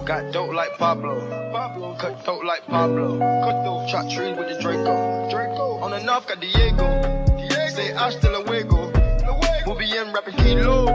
Got dope like Pablo. Cut dope like Pablo. Shot trees with the Draco. On the north got Diego. Say hasta luego. We'll be in rapping kilo.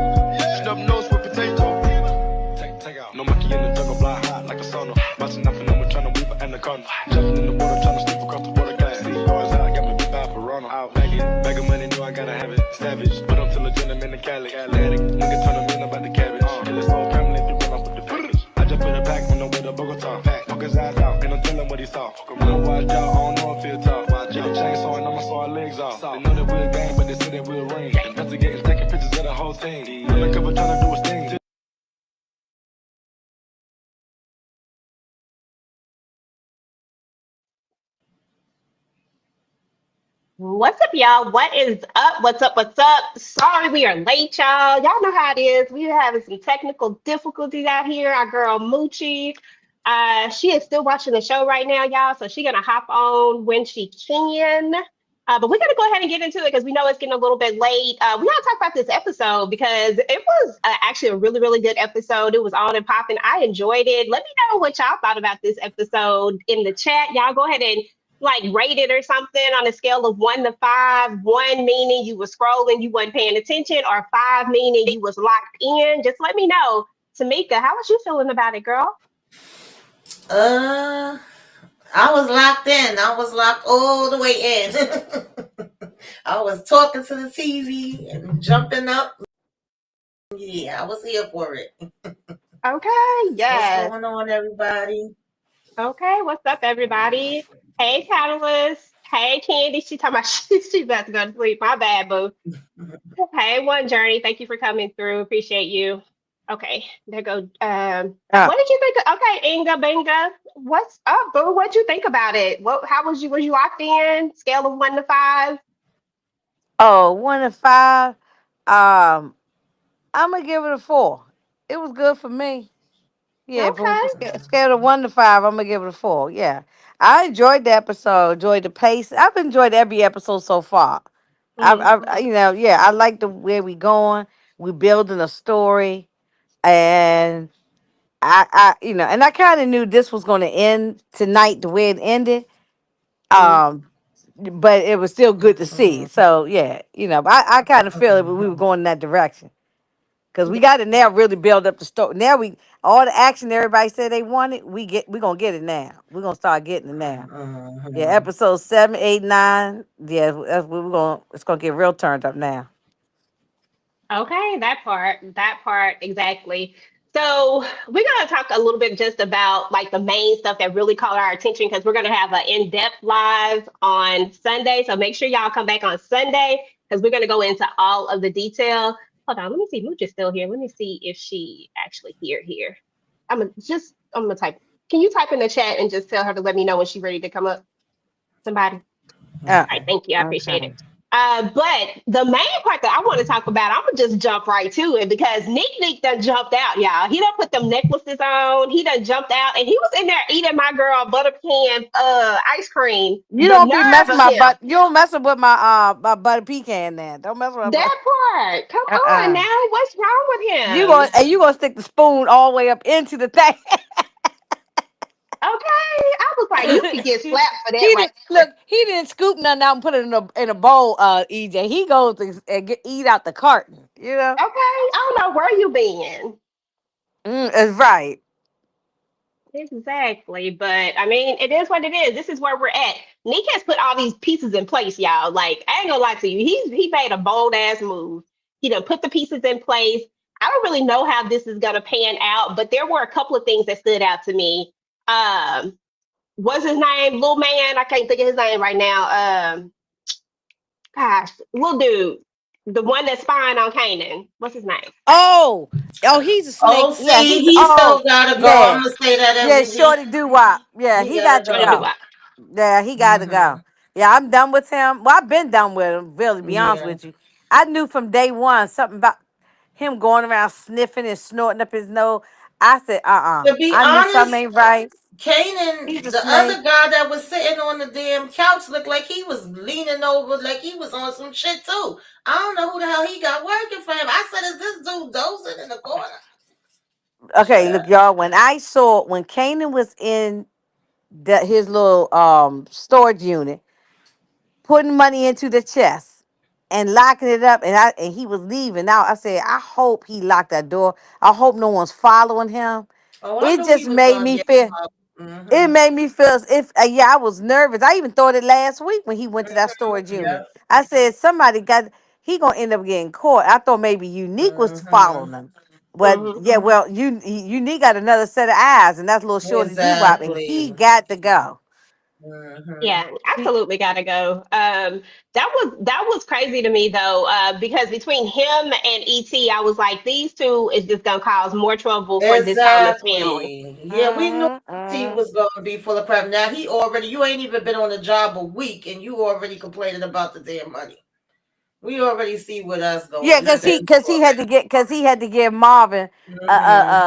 Snub nose with potato. Take out. No monkey in the jungle, blind hot like a sauna. Bouncing up and over trying to weave an anaconda. Jumping in the water, trying to sleep across the water. Got see cars out, got me big bad for Ronald. Out bag of money, know I gotta have it. Savage, but I'm still a gentleman in Cali. Atlantic, nigga turn them in about the cabbage. Kill his whole family, they run off with the package. I just put a pack on the way to Bogota. Fuck his eyes out, and I'm telling what he saw. Real watch out, I don't know if he'll talk. Get a chainsaw and I'ma saw our legs off. They know that we're a gang, but they say that we'll ring. Investigating, taking pictures of the whole team. Undercover trying to do his thing. What's up, y'all? What is up? What's up? What's up? Sorry we are late, y'all. Y'all know how it is. We're having some technical difficulties out here. Our girl Moochie, she is still watching the show right now, y'all. So she's gonna hop on when she can. But we're gonna go ahead and get into it because we know it's getting a little bit late. We gotta talk about this episode because it was actually a really, really good episode. It was on and popping. I enjoyed it. Let me know what y'all thought about this episode in the chat. Y'all go ahead and like rate it or something on a scale of 1 to 5. 1 meaning you were scrolling, you wasn't paying attention, or 5 meaning you was locked in. Just let me know. Tamieka, how was you feeling about it, girl? I was locked in. I was locked all the way in. I was talking to the TV and jumping up. Yeah, I was here for it. Okay, yes. What's going on, everybody? Okay, what's up, everybody? Hey, Catalyst. Hey, Candy. She talking about she's about to go to sleep. My bad, boo. Hey, One Journey. Thank you for coming through. Appreciate you. Okay, there go. What did you think? Okay, Inga Binga. What's up, boo? What'd you think about it? How was you? Was you locked in? Scale of 1 to 5? Oh, 1 to 5. I'm gonna give it a 4. It was good for me. Yeah, from Okay. scale of 1 to 5, I'm gonna give it a 4. Yeah, I enjoyed the episode. Enjoyed the pace. I've enjoyed every episode so far. Yeah, I like the where we going. We building a story, and and I kind of knew this was going to end tonight the way it ended. Um, but it was still good to see. So yeah, I kind of feel it, but we were going in that direction. Because we got to now really build up the story. Now all the action everybody said they wanted, we're gonna get it now. We're gonna start getting it now. Yeah, episode 7, 8, 9. Yeah, that's what it's gonna get real turned up now. Okay, that part, exactly. So we're gonna talk a little bit just about like the main stuff that really caught our attention because we're gonna have an in-depth live on Sunday. So make sure y'all come back on Sunday because we're gonna go into all of the detail. Hold on, let me see. Mooch is still here. Let me see if she actually here. I'm gonna type. Can you type in the chat and just tell her to let me know when she's ready to come up? Somebody. All right, thank you. I appreciate it. But the main part that I want to talk about, I'm gonna just jump right to it because Nick done jumped out, y'all. He done put them necklaces on. He done jumped out, and he was in there eating my girl butter pecan ice cream. You don't be messing my butt. You don't messing with my butter pecan. Then don't mess with that part. Come on now, what's wrong with him? You gonna stick the spoon all the way up into the thing. Okay, I was like, you could get slapped for that. Look, he didn't scoop nothing out and put it in a bowl. EJ, he goes and eat out the carton. You know. Okay, I don't know where you been. That's right. Exactly, but I mean, it is what it is. This is where we're at. Nick has put all these pieces in place, y'all. Like, I ain't gonna lie to you, he made a bold ass move. He done put the pieces in place. I don't really know how this is gonna pan out, but there were a couple of things that stood out to me. What's his name? Little man. I can't think of his name right now. Gosh, little dude. The one that's spying on Kanan. What's his name? Oh, oh, he's a snake. Oh, Yeah, see, he's he oh, still gotta go. yeah, I'm gonna say that yeah. every week. Shorty doo wop. Yeah, He he gotta got to What to do? go. go. What? Yeah, he got to Hmm. go. Yeah, I'm done with him. Well, I've been done with him. Really, to be honest Yeah. with you, I knew from day one something about him going around sniffing and snorting up his nose. I said, To be I knew honest, something ain't right. He's Kanan, a the snake. other guy that was sitting on the damn couch, looked like he was leaning over, like he was on some shit too. I don't know who the hell he got working for him. I said, "Is this dude dozing in the corner?" Okay, Shit. look, y'all. When Kanan was in his little storage unit, putting money into the chest and locking it up, and he was leaving. Now I said, I hope he locked that door. I hope no one's following him. Oh, I It knew he just was made gonna me get feel. caught. It Mm-hmm. made me feel as if yeah, I was nervous. I even thought it last week when he went to that storage unit. Yep. I said somebody got he gonna end up getting caught. I thought maybe Unique was Mm-hmm. following him. But Mm-hmm. yeah, well, Unique got another set of eyes, and that's little shorty doo wop, and he Exactly. got to go. Mm-hmm. Yeah, He, absolutely gotta go. That was crazy to me though, because between him and ET, I was like, these two is just gonna cause more trouble for this Thomas family. Exactly. Yeah, we knew mhm, he mhm. was gonna be full of crap. Now you ain't even been on the job a week and you already complaining about the damn money. We already see what us Yeah, going cause stand for. he had to give Marvin Mm-hmm.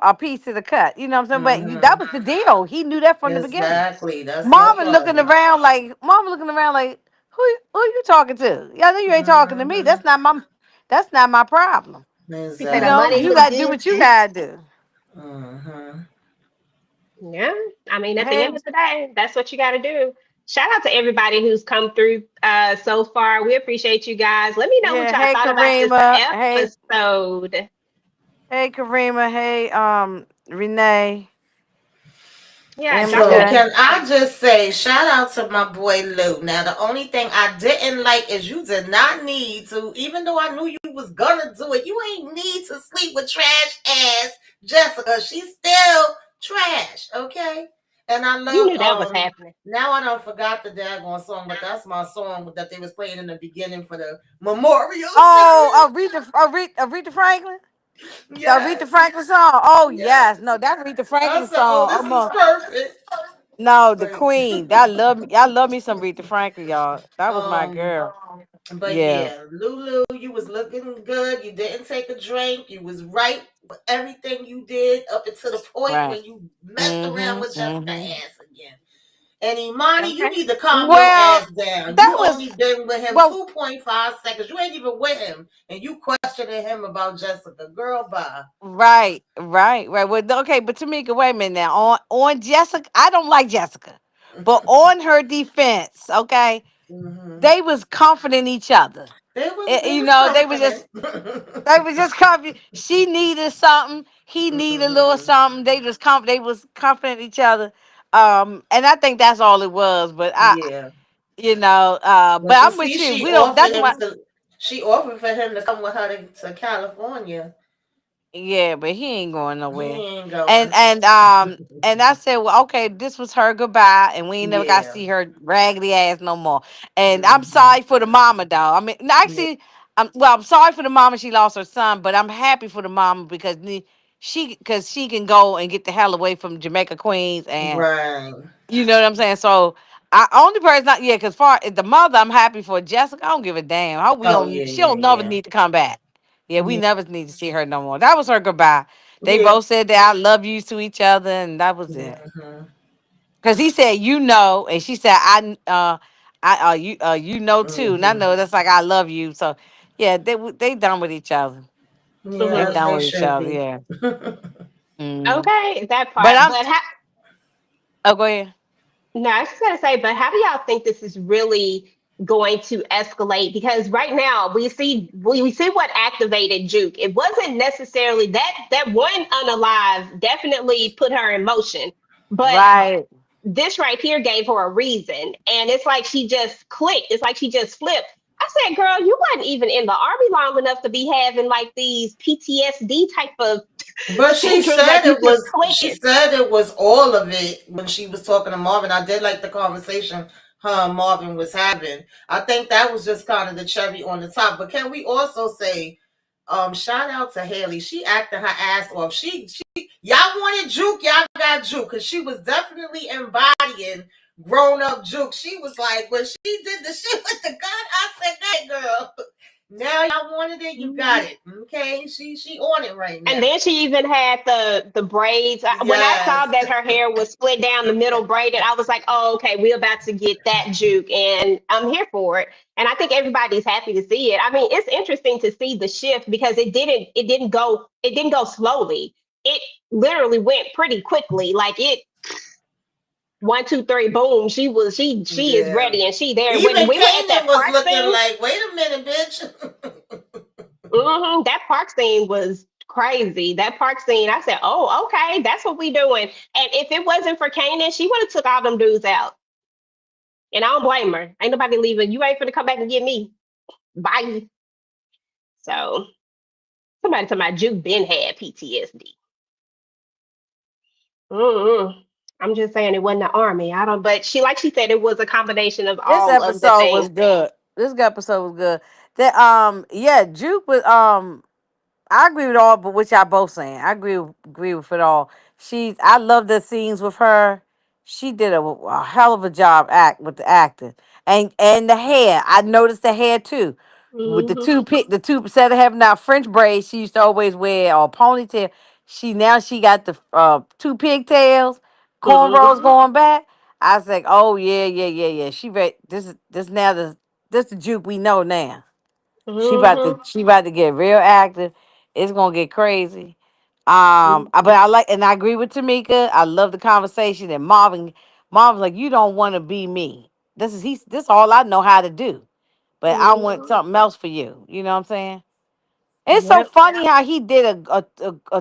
a piece of the cut. You know what I'm saying? But that Mm-hmm. was the deal. He knew that from the beginning. Exactly. That's no problem. Marvin looking around like who you talking to? Yeah, I know you ain't talking to me. Mm-hmm. That's not my problem. He said the You know, money Exactly. you was gotta do what you good. gotta do. Mm-hmm. Yeah, I mean, at the Hey, end of the day, that's what you got to do. Shout out to everybody who's come through so far. We appreciate you guys. Let me know what yeah, y'all hey thought about this Karima. episode. Hey Karima, hey Renee, Yeah, drop So that. MJ. can I just say, shout out to my boy Lou. Now the only thing I didn't like is you did not need to, even though I knew you was gonna do it, you ain't need to sleep with trash ass Jessica. She's still trash, okay? And I You love knew that was happening. now I don't forgot the daggone song, but that's my song that they was playing in the beginning for the memorial Oh, service. Aretha Franklin. The Aretha Yes, Franklin song. Oh yes, yes. no, that Aretha I Franklin said, oh, song. this is perfect. No, the But Queen. I love me. I love me some Aretha Franklin, y'all. That was my um girl. But Yeah, yeah, Lulu, you was looking good. You didn't take a drink. You was right with everything you did up until the point right. when you messed around Mhm. with Jessica Mhm. ass again. And Imani, you Okay. need to calm your Well, ass down. that You was only been with him well. 2.5 seconds. You ain't even with him. And you questioning him about Jessica. Girl, bye. Right. Well, okay, but Tamika, wait a minute now. On Jessica, I don't like Jessica, but on her defense, okay, Hmm. they was comforting each other. They You was know, confident. they was just comforting. She needed something. He needed a little Hmm. something. They was comforting each other. And I think that's all it was. But Yeah. but But you I'm with see, you. We don't. That's why. she offered for him to come with her to California. Yeah, but he ain't going He nowhere. ain't And going. and um and I said, well, okay, this was her goodbye, and we ain't never got to Yeah. see her raggedy ass no more. And I'm Hmm. sorry for the mama, dog. I mean, no, Yeah. actually, I'm sorry for the mama. She lost her son, but I'm happy for the mama because she can go and get the hell away from Jamaica Queens, and Right. you know what I'm saying. So I only person, not yeah, because far as the mother, I'm happy for Jessica. I don't give a damn. I hope we Oh don't. yeah, She yeah, don't never yeah. need to come back. Yeah, we Yeah. never need to see her no more. That was her goodbye. They Yeah. both said that I love you to each other, and that was it. Hmm. Cause he said and she said you know too, and I Hmm. know that's like I love you. So yeah, they done with each other. Yeah, They Hmm. as done they with each should other. be. Yeah. Mm. Okay, that But part. But how? oh, go ahead. No, I was just gonna say, but how do y'all think this is really going to escalate? Because right now we see what activated Juke. It wasn't necessarily that one unalive definitely put her in motion, but Right. this right here gave her a reason, and it's like she just clicked. It's like she just flipped. I said, "Girl, you wasn't even in the army long enough to be having like these PTSD type of But syndromes that you just she clicking." said it was all of it when she was talking to Marvin. I did like the conversation her and Marvin was having. I think that was just kind of the cherry on the top. But can we also say, shout out to Haley. She acted her ass off. She y'all wanted Juke, y'all got Juke, because she was definitely embodying grown up Juke. She was like, when she did the shit with the gun, I said, hey girl, now y'all wanted it, you got it. Okay, she on it right now. And then she even had the braids. When I saw that her hair was split down the middle braided, I was like, oh, okay, we're about to get that juke, and I'm here for it. And I think everybody's happy to see it. I mean, it's interesting to see the shift because it didn't go slowly. It literally went pretty quickly. Like it 1, 2, 3, boom. She is ready and she there. Even When we were at Kanan that was park looking scene, like, wait a minute, bitch. that park scene was crazy. That park scene, I said, oh, okay, that's what we doing. And if it wasn't for Kanan, she would have took all them dudes out. And I don't blame her. Ain't nobody leaving. You ain't finna come back and get me. Bye. So somebody told my Juke Ben had PTSD. I'm just saying it wasn't the army. I don't, but like she said, it was a combination of This all of the episode was things. good. This episode was good. That yeah, Juke was I agree with all, but what y'all both saying. I agree with it all. I love the scenes with her. She did a hell of a job with the acting and the hair. I noticed the hair too, with the two set of having now French braids. She used to always wear or ponytail. She got the two pigtails, cornrows going back. I was like, oh yeah. This the Juke we know now. She about to get real active. It's gonna get crazy. But I like and I agree with Tamieka. I love the conversation and Marvin's like, you don't want to be me. This all I know how to do. But I want something else for you. You know what I'm saying? It's so Yep. funny how he did a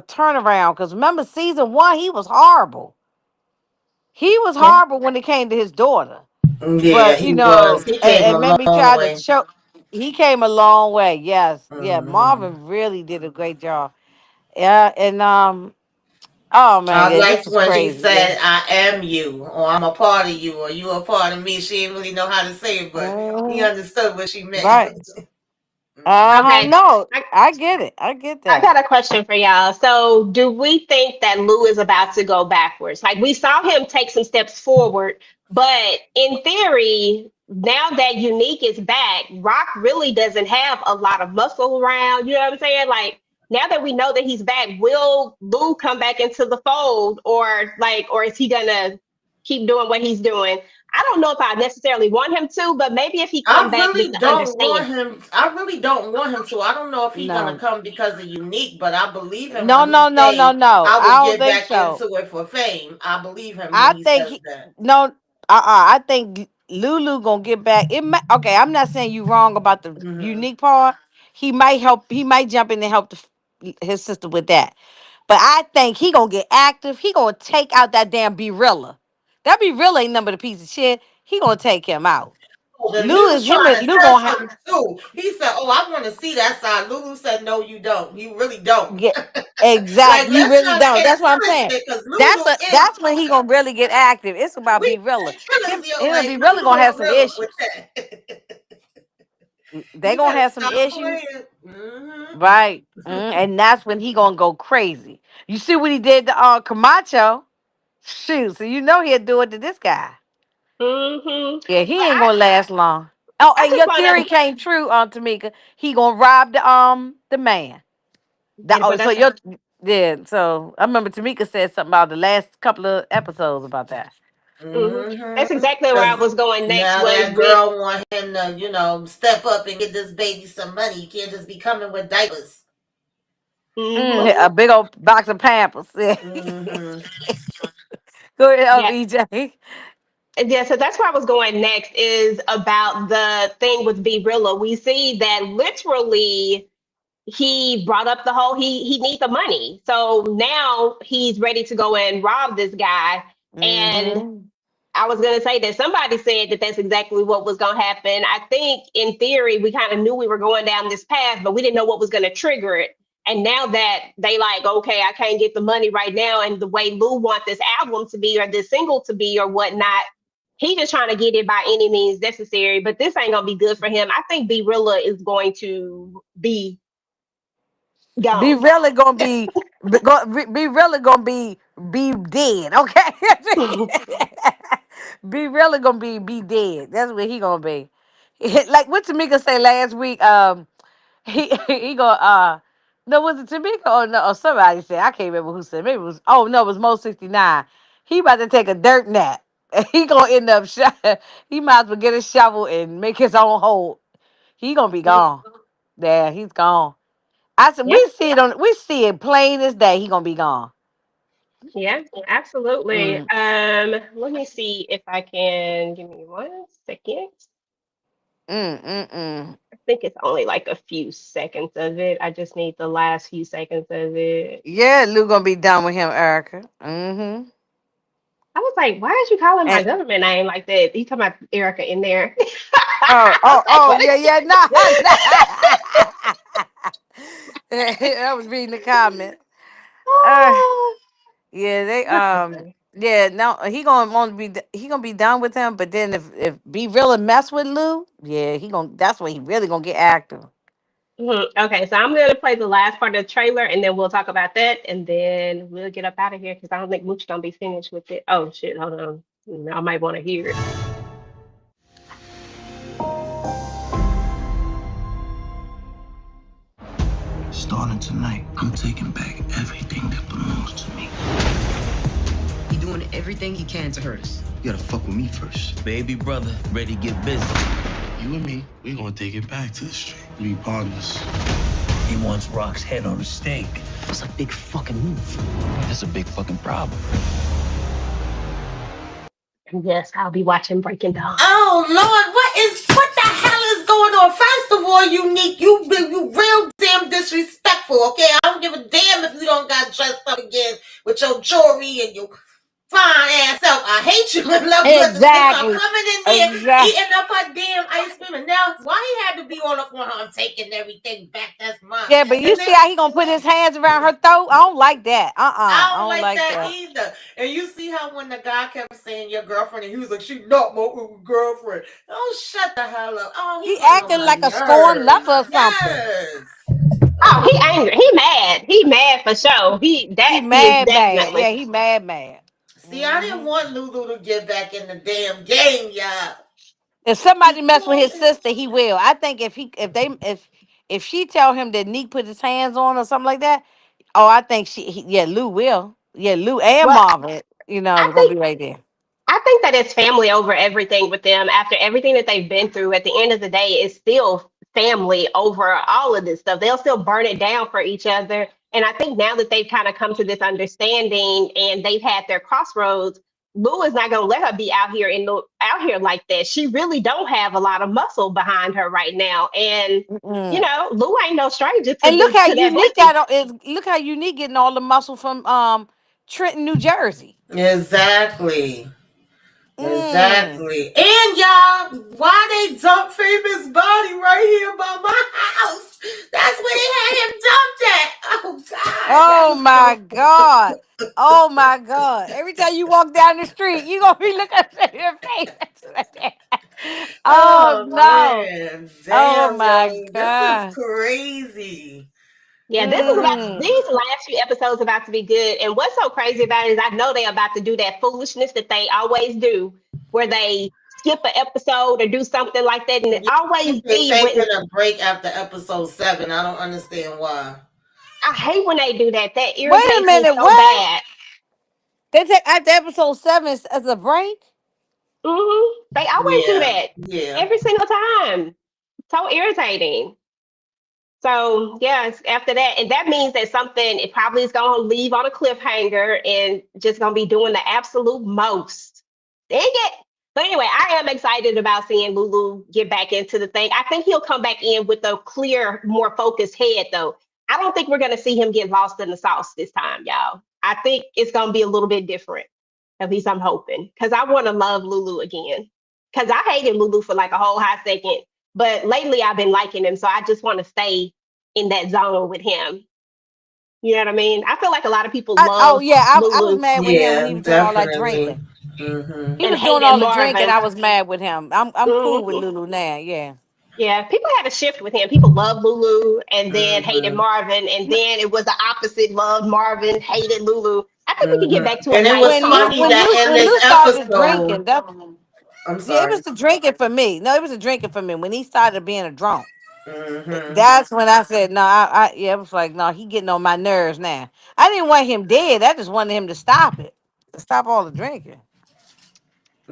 turnaround. Because remember season 1, he was horrible. He was Yeah. horrible when it came to his daughter. Yeah, But he was. He came and a maybe long try to way. show he came a long way. Yes, yeah. Mm-hmm. Marvin really did a great job. Yeah, and oh man, I yeah, this liked was when he crazy. Yeah. said, I am you, or I'm a part of you, or you a part of me. She didn't really know how to say it, but he Mhm. understood what she meant. Right. Uh-huh. Okay. No, I, I get it. I get I got that. a question for y'all. So, do we think that Lou is about to go backwards? Like, we saw him take some steps forward, but in theory, now that Unique is back, Rock really doesn't have a lot of muscle around. You know what I'm saying? Like, now that we know that he's back, will Lou come back into the fold, or is he gonna keep doing what he's doing? I don't know if I necessarily want him to, but maybe if he come I back with really the don't want understanding. him. I really don't want him to. I don't know if he's gonna No. come because of Unique, but I believe him No, when he no, no, no, say no. I will I don't get think back so. into it for fame. I believe him when I he think says that. no, I think Lulu gonna get back. Okay, I'm not saying you wrong about the Mm-hmm. unique part. He might help. He might jump in and help his sister with that. But I think he gonna get active. He gonna take out that damn Berilla. That Berilla ain't number the piece of shit. He gonna take him out. And he Lou was is him. trying And to Lou test gonna him too. He said, "Oh, I want to see that side." Lulu said, "No, you don't. You really don't." get Like, exact. You let's really not don't. get That's what I'm saying. twisted, because Lulu is. That's when he gonna really get active. It's about We Berilla. feelings, yo, Him and like Berilla Lulu gonna have a some real with issues. that. They You gonna better have some stop issues. playing. Mm-hmm. Right. And that's when he gonna go crazy. You see what he did to Camacho? Shoot, so you know he'll do it to this guy. Yeah, he But ain't gonna last long. Oh, I and just your want theory to, came true, Tamika. He gonna rob the man. and So what your yeah, so I remember Tamika said something about the last couple of episodes about that. that's Mm-hmm. exactly where I Because was going next. now Was that with girl want him to, step up and get this baby some money. You can't just be coming with diapers. A big old box of Pampers. Yeah. Mm-hmm. Go ahead, yeah, EJ. yeah. So that's where I was going next is about the thing with Be Real. We see that literally he brought up the whole he needs the money, so now he's ready to go and rob this guy. And Mm-hmm. I was going to say that somebody said that that's exactly what was going to happen. I think in theory, we kind of knew we were going down this path, but we didn't know what was going to trigger it. And now that they like, okay, I can't get the money right now. And the way Lou wants this album to be or this single to be or whatnot, He just trying to get it by any means necessary, but this ain't gonna be good for him. I think B Rilla is going to be Be gone. really gonna be really gonna be dead. Okay. Be really gonna be dead. That's what he gonna be. Like what Tamika say last week. He go no, was it Tamika or no, or somebody said, I can't remember who said, maybe it was, oh no, it was Mo 69. He about to take a dirt nap. He gonna end up he might as well get a shovel and make his own hole. He gonna be gone. Yeah, he's gone. I said Yeah, we see it plain as day. He gonna be gone. yeah, absolutely. Mm, Let me see if I can give me 1 second. mm. I think it's only like a few seconds of it. I just need the last few seconds of it. Yeah, Lou gonna be done with him, Erica. Mm-hmm. I was like, why is you calling my And government name like that? You talking about Erica in there? oh, I was oh, like, oh, what? yeah, yeah, no, I was reading the comment. Uh, Oh, yeah, they that's funny. yeah, no, he gonna be done with him. But then if be real and mess with Lou, yeah, he gonna that's when he really gonna get active. Mhm. Okay, so I'm gonna play the last part of the trailer, and then we'll talk about that, and then we'll get up out of here because I don't think Mooch gonna be finished with it. Oh shit, hold on. I might want to hear it. Starting tonight, I'm taking back everything that belongs to me. He doing everything he can to hurt us. You gotta fuck with me first. Baby brother, ready to get busy. You and me, we gonna take it back to the street. We partners. He wants Rock's head on a stake. That's a big fucking move. That's a big fucking problem. Yes, I'll be watching Breaking Dawn. Oh Lord, what the hell is going on? First of all, Unique, you real damn disrespectful, okay? I don't give a damn if you don't got dressed up again with your jewelry and your fine ass self. I hate you and love you at the same time. Exactly. Coming in there, Exactly. eating up her damn ice cream, and now why he had to be on up on her taking everything back? That's mine. Yeah, but you And see then how he gonna put his hands around her throat? I don't like that. I I don't don't like like that that. either. And you see how when the guy kept saying your girlfriend, and he was like, "She's not my girlfriend." Oh, shut the hell up. Oh, He he getting on acting my like a scorned nerves. lover or something. Yes. Oh, he Oh. angry. He mad. He mad for sure. He He is mad, mad. Yeah, definitely. he mad, mad. See, I didn't Hmm. want Lulu to get back in the damn game, y'all. If somebody mess with his sister, he will. I think if she tell him that Neek put his hands on or something like that, oh, I think yeah, Lou will. Yeah, Lou and Well, Marvin, I they're gonna think be right there. I think that it's family over everything with them. After everything that they've been through, at the end of the day, it's still family over all of this stuff. They'll still burn it down for each other. And I think now that they've kind of come to this understanding and they've had their crossroads, Lou is not going to let her be out here like that. She really don't have a lot of muscle behind her right now, and Mm. Lou ain't no stranger to And look the how to that unique pussy. look how unique getting all the muscle from Trenton, New Jersey. Exactly. Mm. Exactly. And y'all, why they dump famous body right here by my house? That's where they had him dumped at. Oh God, that Oh is my so. God. Oh my God. Every time you walk down the street, you gonna be looking at your face. Oh Oh no. man, Oh damn, my yo, this is God. crazy. Yeah, Mm. these last few episodes about to be good. And what's so crazy about it is I know they're about to do that foolishness that they always do, where they skip an episode or do something like that, and it Yeah, always they're be taking when a break after episode 7. I don't understand why. I hate when they do that. That Wait a irritates me minute, so what? bad. They take after episode 7 as a break? They always do Yeah, that yeah. every single time. So irritating. So yes, after that, and that means that something it probably is going to leave on a cliffhanger and just going to be doing the absolute most. Dang it! But anyway, I am excited about seeing Lulu get back into the thing. I think he'll come back in with a clear, more focused head, though. I don't think we're going to see him get lost in the sauce this time, y'all. I think it's going to be a little bit different. At least I'm hoping, because I want to love Lulu again. Because I hated Lulu for like a whole hot second, but lately I've been liking him, so I just want to stay in that zone with him. You know what I mean? I feel like a lot of people Oh love yeah, I was Lulu. mad with him when Yeah, he was doing all that definitely. drinking. He Mm-hmm. and was doing hated all the drinking. Marvin. I was mad with him. I'm cool with Hmm. Lulu now. Yeah. Yeah, people had a shift with him. People loved Lulu and then hated Mm-hmm. Marvin, and then it was the opposite: loved Marvin, hated Lulu. I think we can get Mm-hmm. back to a And it nice was When Lou funny calm. that in when this Lou started drinking, episode, that I'm yeah, it sorry. was the drinking for me. No, it was the drinking for me. When he started being a drunk, Mm-hmm. that's when I said no. Yeah, it was like no, he getting on my nerves now. I didn't want him dead. I just wanted him to stop it, to stop all the drinking.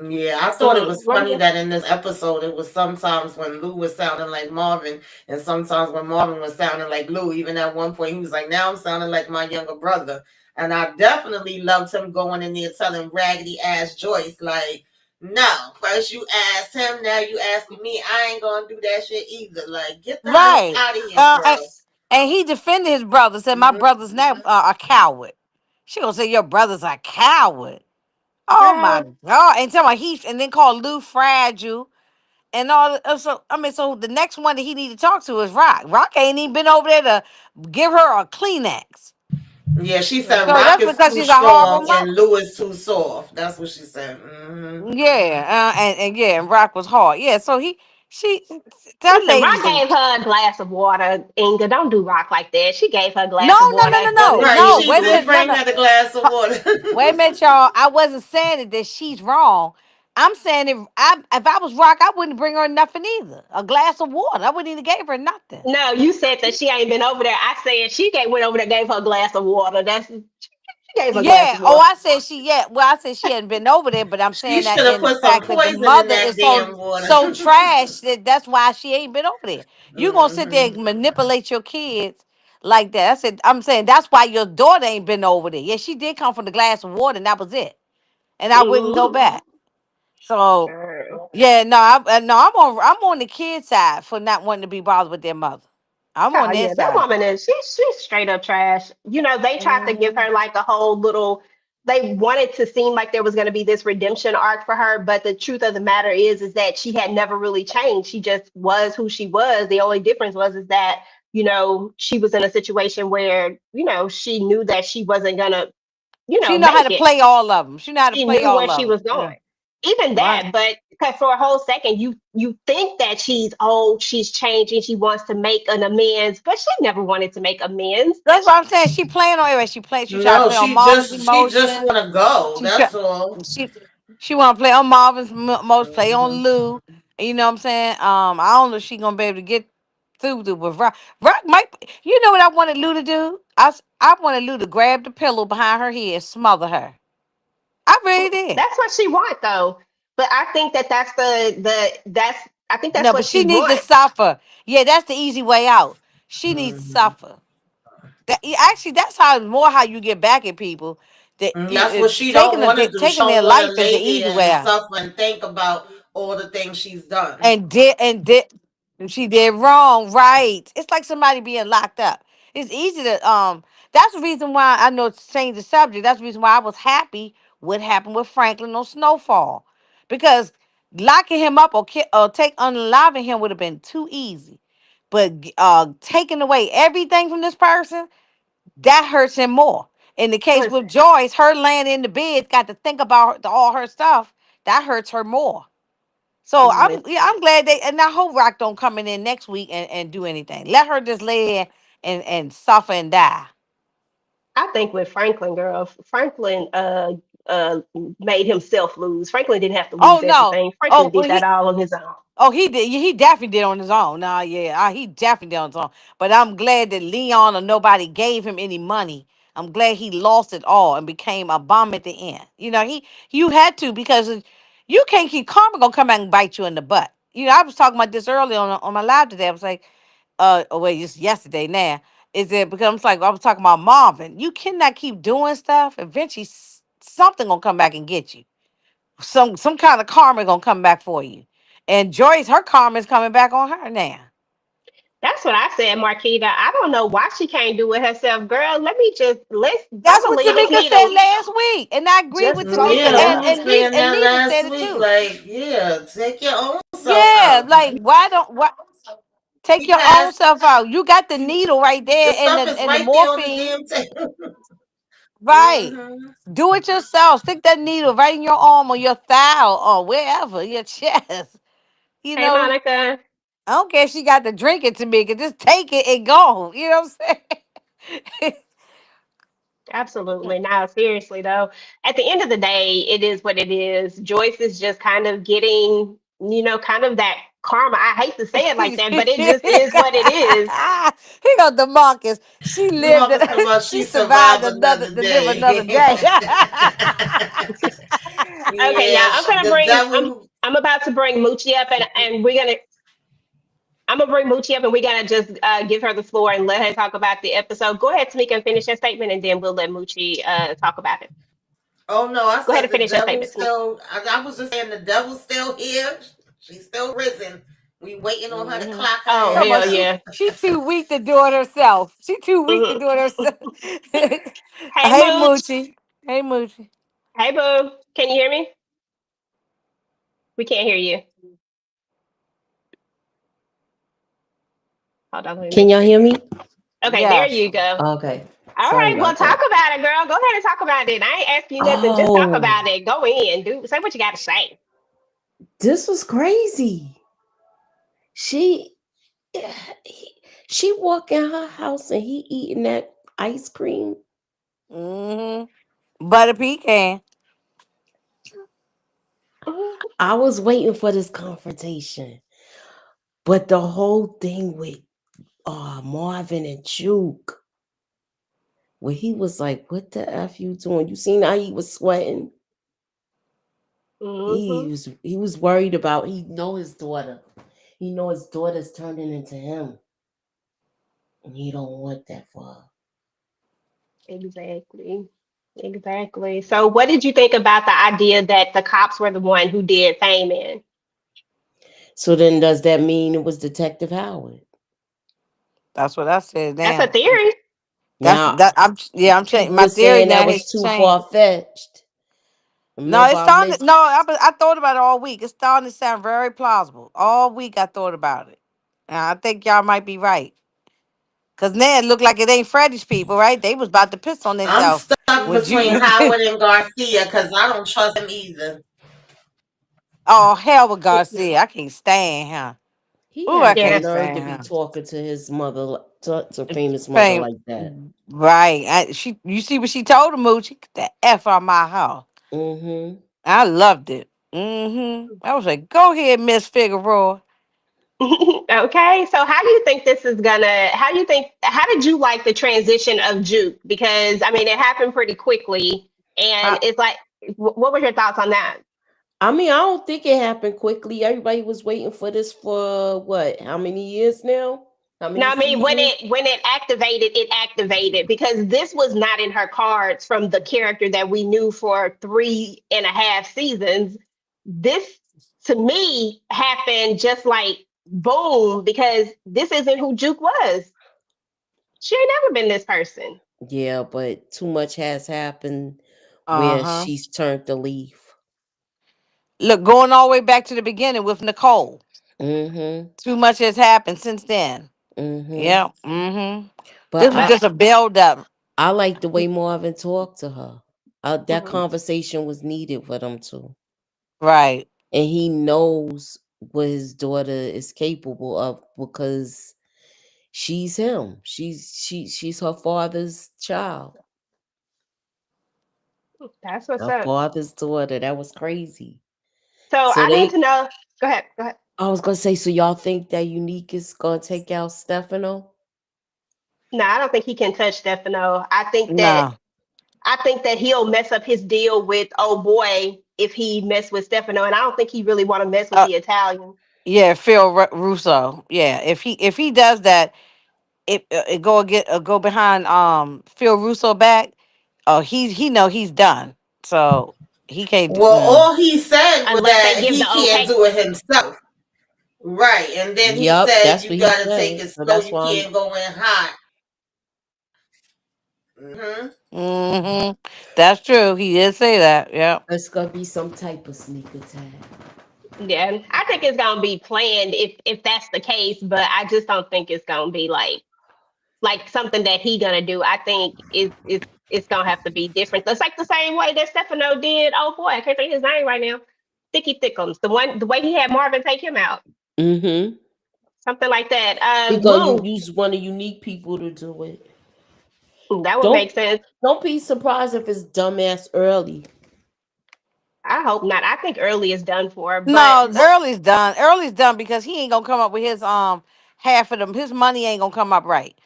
Yeah, I thought it was What funny was that in this episode it was sometimes when Lou was sounding like Marvin and sometimes when Marvin was sounding like Lou. Even at one point he was like, now I'm sounding like my younger brother. And I definitely loved him going in there telling raggedy ass Joyce, like, no, first you asked him, now you asking me. I ain't gonna do that shit either. Like, get the hell Right. out of here, Uh, and, girl. and he defended his brother. Said my Mm-hmm. brother's not a coward. She gonna say your brother's a coward. Oh my girl? god! And tell me and then called Lou fragile and all. So I mean, so the next one that he need to talk to is Rock. Rock ain't even been over there to give her a Kleenex. Yeah, she Yeah. said So Rock that's is because too she's a horrible strong mother. and Lou is too soft. That's what she said. Mm-hmm. Yeah, and yeah, and Rock was hard. Yeah, so she, that Listen, lady's Rock a gave her a glass of water. Inga, don't do Rock like that. She gave her a no, glass of no, no, water. no, no, Nothing Right, no. she serious. Wait a did minute, no, bring no. her the glass of Huh, water. wait a minute, y'all. I wasn't saying it that she's wrong. I'm saying if I was Rock, I wouldn't bring her nothing either. A glass of water. I wouldn't even gave her nothing. No, you said that she ain't been over there. I said went over there, gave her a glass of water. She gave her a glass Yeah. of Oh, water. I said she. Yeah. Well, I said she hadn't been over there, but I'm She saying should that have in the put some fact that the poison in mother that is so damn water. so trash that that's why she ain't been over there. You gonna sit there Hmm. and manipulate your kids like that? I said I'm saying that's why your daughter ain't been over there. Yeah, she did come from the glass of water, and that was it. And I wouldn't go Mm-hmm. back. So Girl. yeah, no, no, I'm on the kid side for not wanting to be bothered with their mother. I'm Oh on their yeah, that side. woman is she's straight up trash. You know, they tried to give Mhm. her like a whole little they wanted to seem like there was going to be this redemption arc for her, but the truth of the matter is that she had never really changed. She just was who she was. The only difference was is that, she was in a situation where, she knew that she wasn't going to, She know how make to it. play all of them. She know how to She play knew where all she of them. was Yeah. going. Even Right. that, but because for a whole second you think that she's old, she's changing, she wants to make an amends, but she never wanted to make amends. That's what I'm saying. She playing on everybody. She trying to No, play on she Marvin's just she just emotions. want to go. She try, That's all. she she want to play on Marvin's most, play on Hmm. Lou. You know what I'm saying? I don't know if she gonna be able to get through to with Rock. Rock might. You know what I wanted Lou to do? I wanted Lou to grab the pillow behind her head, smother her. I really did. That's what she want though. But I think that that's I think that's No, what but she she needs to wants. suffer. Yeah, that's the easy way out. She needs to Hmm. suffer. Actually, that's how you get back at people. That That's what she don't taking want to do. She taking their don't want to life is the lay easy there way and out. suffer and think about all the things she's done. And she did wrong, right? It's like somebody being locked up. It's easy to That's the reason why I know it's change the subject. That's the reason why I was happy what happened with Franklin on Snowfall, because locking him up or take unaliving him would have been too easy. But taking away everything from this person, that hurts him more. In the case with Listen, Joyce, her laying in the bed, got to think about all her stuff. That hurts her more. So listen. I'm glad and I hope Rock don't come in next week and do anything. Let her just lay there and suffer and die. I think with Franklin, girl, Franklin uh made himself lose. Franklin didn't have to Oh lose no. everything. Oh Franklin well, did that all on his own. he did. He definitely did on his own. Nah, yeah, he definitely did on his own. But I'm glad that Leon or nobody gave him any money. I'm glad he lost it all and became a bum at the end. You had to, because you can't keep karma gonna come back and bite you in the butt. I was talking about this earlier on my live today. I was like, oh wait, it's yesterday now. Is it because I'm like I was talking about Marvin? You cannot keep doing stuff. Eventually, something gonna come back and get you. Some kind of karma gonna come back for you. And Joyce, her karma is coming back on her now. That's what I said, Marquita. I don't know why she can't do it herself, girl. I'm That's gonna what leave Tamika Nikita said last week, and I agree just with close Tamika Yeah, we enough. was and saying that Neva last said it week. too. Like, yeah, take your own self Yeah, out. like why don't what take He your own passed. self out? You got the needle right The there and stuff the is and the right there on the morphine. damn table. Right. Mm-hmm. Do it yourself. Stick that needle right in your arm or your thigh or wherever, your chest. You Hey, know, Monica. I don't care if she got to drink it to me. Just take it and go. You know what I'm saying? Absolutely. Now, seriously though, at the end of the day, it is what it is. Joyce is just kind of getting, kind of that karma. I hate to say it like that, but it just is what it is. Here goes Demarcus. She lived Marcus it. about She she survived survived another another to live another day. day. Okay, y'all. Yeah, the devil. I'm about to bring Moochie up, and we're gonna. I'm gonna bring Moochie up, and we're gonna just give her the floor and let her talk about the episode. Go ahead, Tamika, and finish your statement, and then we'll let Moochie talk about it. Oh no, I Go ahead said and the finish your devil's statement, Tamika. still. I was just saying the devil's still here. She's still risen. We waiting on her to Mhm. clock her Oh Talking in. about hell yeah. she too weak to do it herself. She too weak to Hmm. do it herself. Hey Hey Mooch. Moochie. Hey Moochie. Hey boo. Can you hear me? We can't hear you. Hold on, let me Can make y'all sure. hear me? Okay, there Yes. you go. Okay. All Sorry right, well, about talk that. about it, girl. Go ahead and talk about it. I ain't asking you nothing. Just talk Oh, about it. Go in. Say what you got to say. this was crazy. She he, she walk in her house and he eating that ice cream. Mm-hmm. Butter pecan. I was waiting for this confrontation, but the whole thing with Marvin and Juke, where he was like, "What the f you doing?" You seen how he was sweating. Mm-hmm. He was worried about. He know his daughter. He know his daughter's turning into him, and he don't want that for her. Exactly. Exactly. So, what did you think about the idea that the cops were the one who did Fame in? So then, does that mean it was Detective Howard? That's what I said That's a now. theory. That's Now, that I'm changing people my were theory saying that now was has too changed. far fetched. No, Remember, it's I starting mentioned. no, I thought about it all week. It's starting to sound very plausible. All week I thought about it. And I think y'all might be right. Cause now it looked like it ain't Freddie's people, right? They was about to piss on I'm themselves. stuck Would between you Howard and Garcia because I don't trust him either. Oh hell with Garcia. I can't stand him. He Ooh, I had the Yeah. can't nerve to stand be him. talking to his mother, to famous mother Fame. like that. Right. You see what she told him, Moochie? Get the F out my house. Mm-hmm. I loved it. I was like, go ahead, Miss Figueroa. Okay. So, how do you think this is gonna? How did you like the transition of Juke? Because I mean, it happened pretty quickly, and I, it's like, what were your thoughts on that? I mean, I don't think it happened quickly. Everybody was waiting for this for what? How many years now? How No, many I mean seasons? when it activated because this was not in her cards from the character that we knew for 3.5 seasons. This to me happened just like boom because this isn't who Juke was. She ain't never been this person. Yeah, but too much has happened Uh where huh. she's turned the leaf. Look, going all the way back to the beginning with Nicole. Mm-hmm. Too much has happened since then. Mm-hmm. Yeah. But This was just a build up. I like the way Marvin talked to her. That Mhm. conversation was needed for them two. Right. And he knows what his daughter is capable of because she's him. She's her father's child. That's what's Her up. father's daughter. That was crazy. So So I need they to know. Go ahead. Go ahead. I was gonna say, so y'all think that Unique is gonna take out Stefano? No, I don't think he can touch Stefano. No. I think that he'll mess up his deal with oh boy if he mess with Stefano, and I don't think he really want to mess with Uh, the Italian. yeah, Russo. Yeah, if he does that, it go behind Phil Russo back. Oh, he know he's done. So he can't do. Well, all he said was Unless they that give he the can't okay. do it himself. Right. And then he Yup, said that's you what he gotta take said. it So slow, that's you why I'm can't go in hot. Hmm. Mm-hmm. That's true. He did say that. Yeah. it's gonna be some type of sneak attack. Yeah, I think it's gonna be planned if that's the case, but I just don't think it's gonna be like something that he gonna do. I think is it's gonna have to be different. It's like the same way that Stefano did. Oh boy, I can't think of his name right now. Thicky Thickums, the way he had Marvin take him out, Mm-hmm. something like that. He gonna Lou, use one of unique people to do it. that would make Don't sense. don't be surprised if it's dumbass early. I hope not. I think early is done for, but No, early's done. Early's done because he ain't gonna come up with his half of them. His money ain't gonna come up right.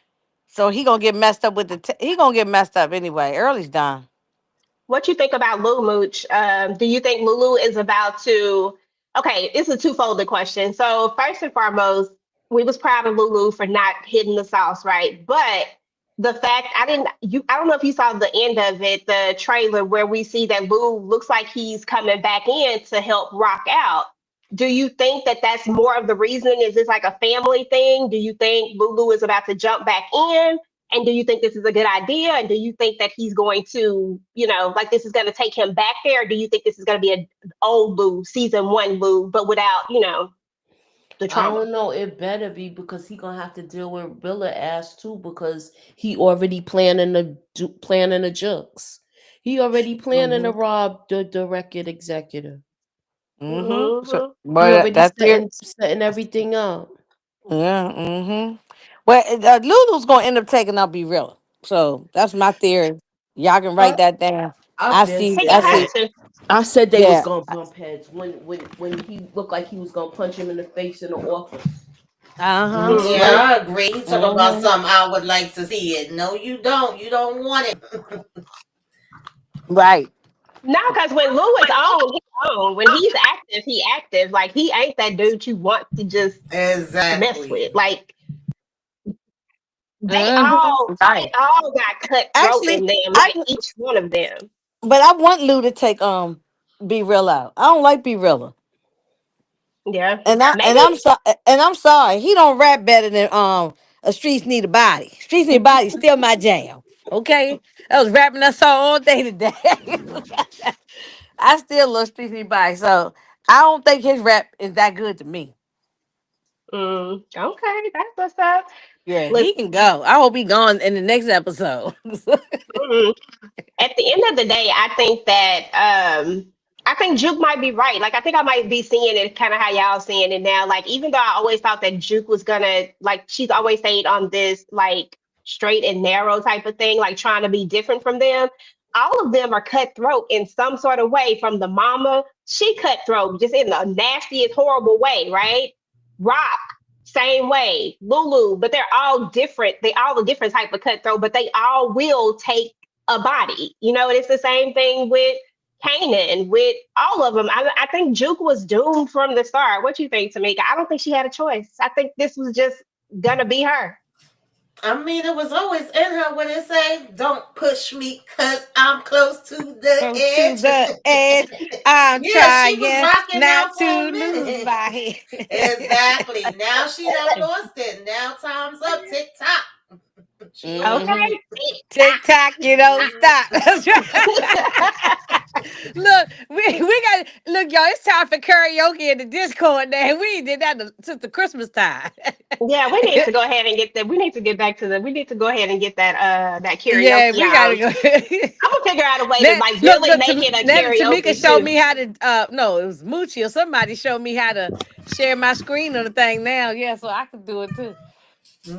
So he gonna get messed up with he gonna get messed up anyway. Early's done. what you think about Lou Mooch? Do you think Lulu is about to? Okay, it's a twofold question. So first and foremost, we was proud of Lulu for not hitting the sauce, right? But the fact I don't know if you saw the end of it, the trailer where we see that Lou looks like he's coming back in to help Rock out. Do you think that that's more of the reason? Is this like a family thing? Do you think Lulu is about to jump back in? And do you think this is a good idea? And do you think that he's going to, like this is going to take him back there? Or do you think this is going to be an old Lou, season one Lou, but without, the I trauma? don't know. It better be because he gonna have to deal with Billa ass too because he already planning the jokes. He already planning to Mm-hmm. rob the record executive. Mm-hmm. So, Hmm. He but already that's it. setting everything up. Yeah. Mm-hmm. Well, Lulu's gonna end up taking out Be Real. So that's my theory. Y'all can write I that down. I've I been see. He I said gonna have see. that. to. I said they was Yeah. gonna bump heads when he looked like he was gonna punch him in the face in the office. Uh huh. Yeah, Hmm. Right. I agree. You talk about Mm-hmm. something I would like to see it. No, you don't. You don't want it. Right. No, because when Lou is on, he's on. When he's active, he active. Like he ain't that dude you want to just mess Exactly. with. Like they Mm-hmm. all they Right. all got cutthroat Actually, in them, I like each one of them. but I want Lou to take Be Real out. I don't like Be Real. Yeah. And I and Maybe I'm so and I'm sorry. He don't rap better than a Streets Need a Body. Streets Need a Body is still my jam. Okay? I was rapping that song all day today. I still love Streets Need a Body. So I don't think his rap is that good to me. okay, that's what's up. Yeah, he Listen, can go. I hope he gone in the next episode. mm, at the end of the day, I think Juke might be right. Like I think I might be seeing it kind of how y'all seeing it now. Like even though I always thought that Juke was gonna like she's always stayed on this like straight and narrow type of thing, like trying to be different from them. All of them are cutthroat in some sort of way. From the mama, she cutthroat just in the nastiest, horrible way, right? Rock, same way. Lulu, but they're all different. They all a different type of cutthroat, but they all will take a body. And it's the same thing with Kanan, with all of them. I think Juke was doomed from the start. What you think, Tamika? I don't think she had a choice. I think this was just gonna be her. I mean, it was always in her when it say, "Don't push me, cause I'm close to the Go to the edge. edge." I'm Yeah, she was trying rocking not out for to a lose minute. my head. Exactly. Now she done lost it. Now time's up. Tick tock. She on Hmm. Okay. TikTok, you don't it. stop. That's right. Look, we got look, y'all. It's time for karaoke in the Discord now. We ain't did that since the Christmas time. Yeah, we need to go ahead and get that. We need to get back to the. We need to go ahead and get that Yeah, karaoke we gotta on. go. I'm gonna figure out a way to Then like look, really look. make it a Then Tamika karaoke showed me too. how to. No, it was Moochie or somebody showed me how to share my screen on the thing now. Yeah, so I can do it too.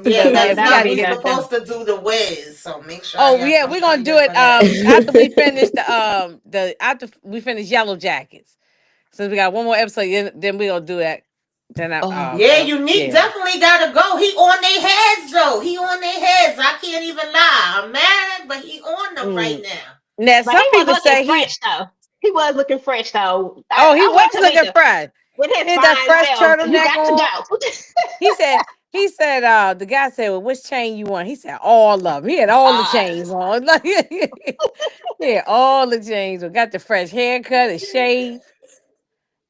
Yeah, So let yeah, us we That'll know. gotta be We get good it done. supposed to do the whiz, so make sure Oh y'all yeah, come we're gonna find do us it for that. after we finish Yellow Jackets. Since we got one more episode, then we're gonna do that. Then Oh, Yeah, Unique yeah. definitely gotta go. He on their heads though. He on their heads. I can't even lie. I'm mad, but he on them right Mm. now. Now But he some was people looking say he fresh though. He was looking fresh though. oh he I want was to make looking a fresh. with his He had that fine fresh self. You turtleneck got to on. go. He said, the guy said, well, which chain you want? He said, all of them. He had all the uh, chains on. Like, he had all the chains on. Got the fresh haircut, his shave,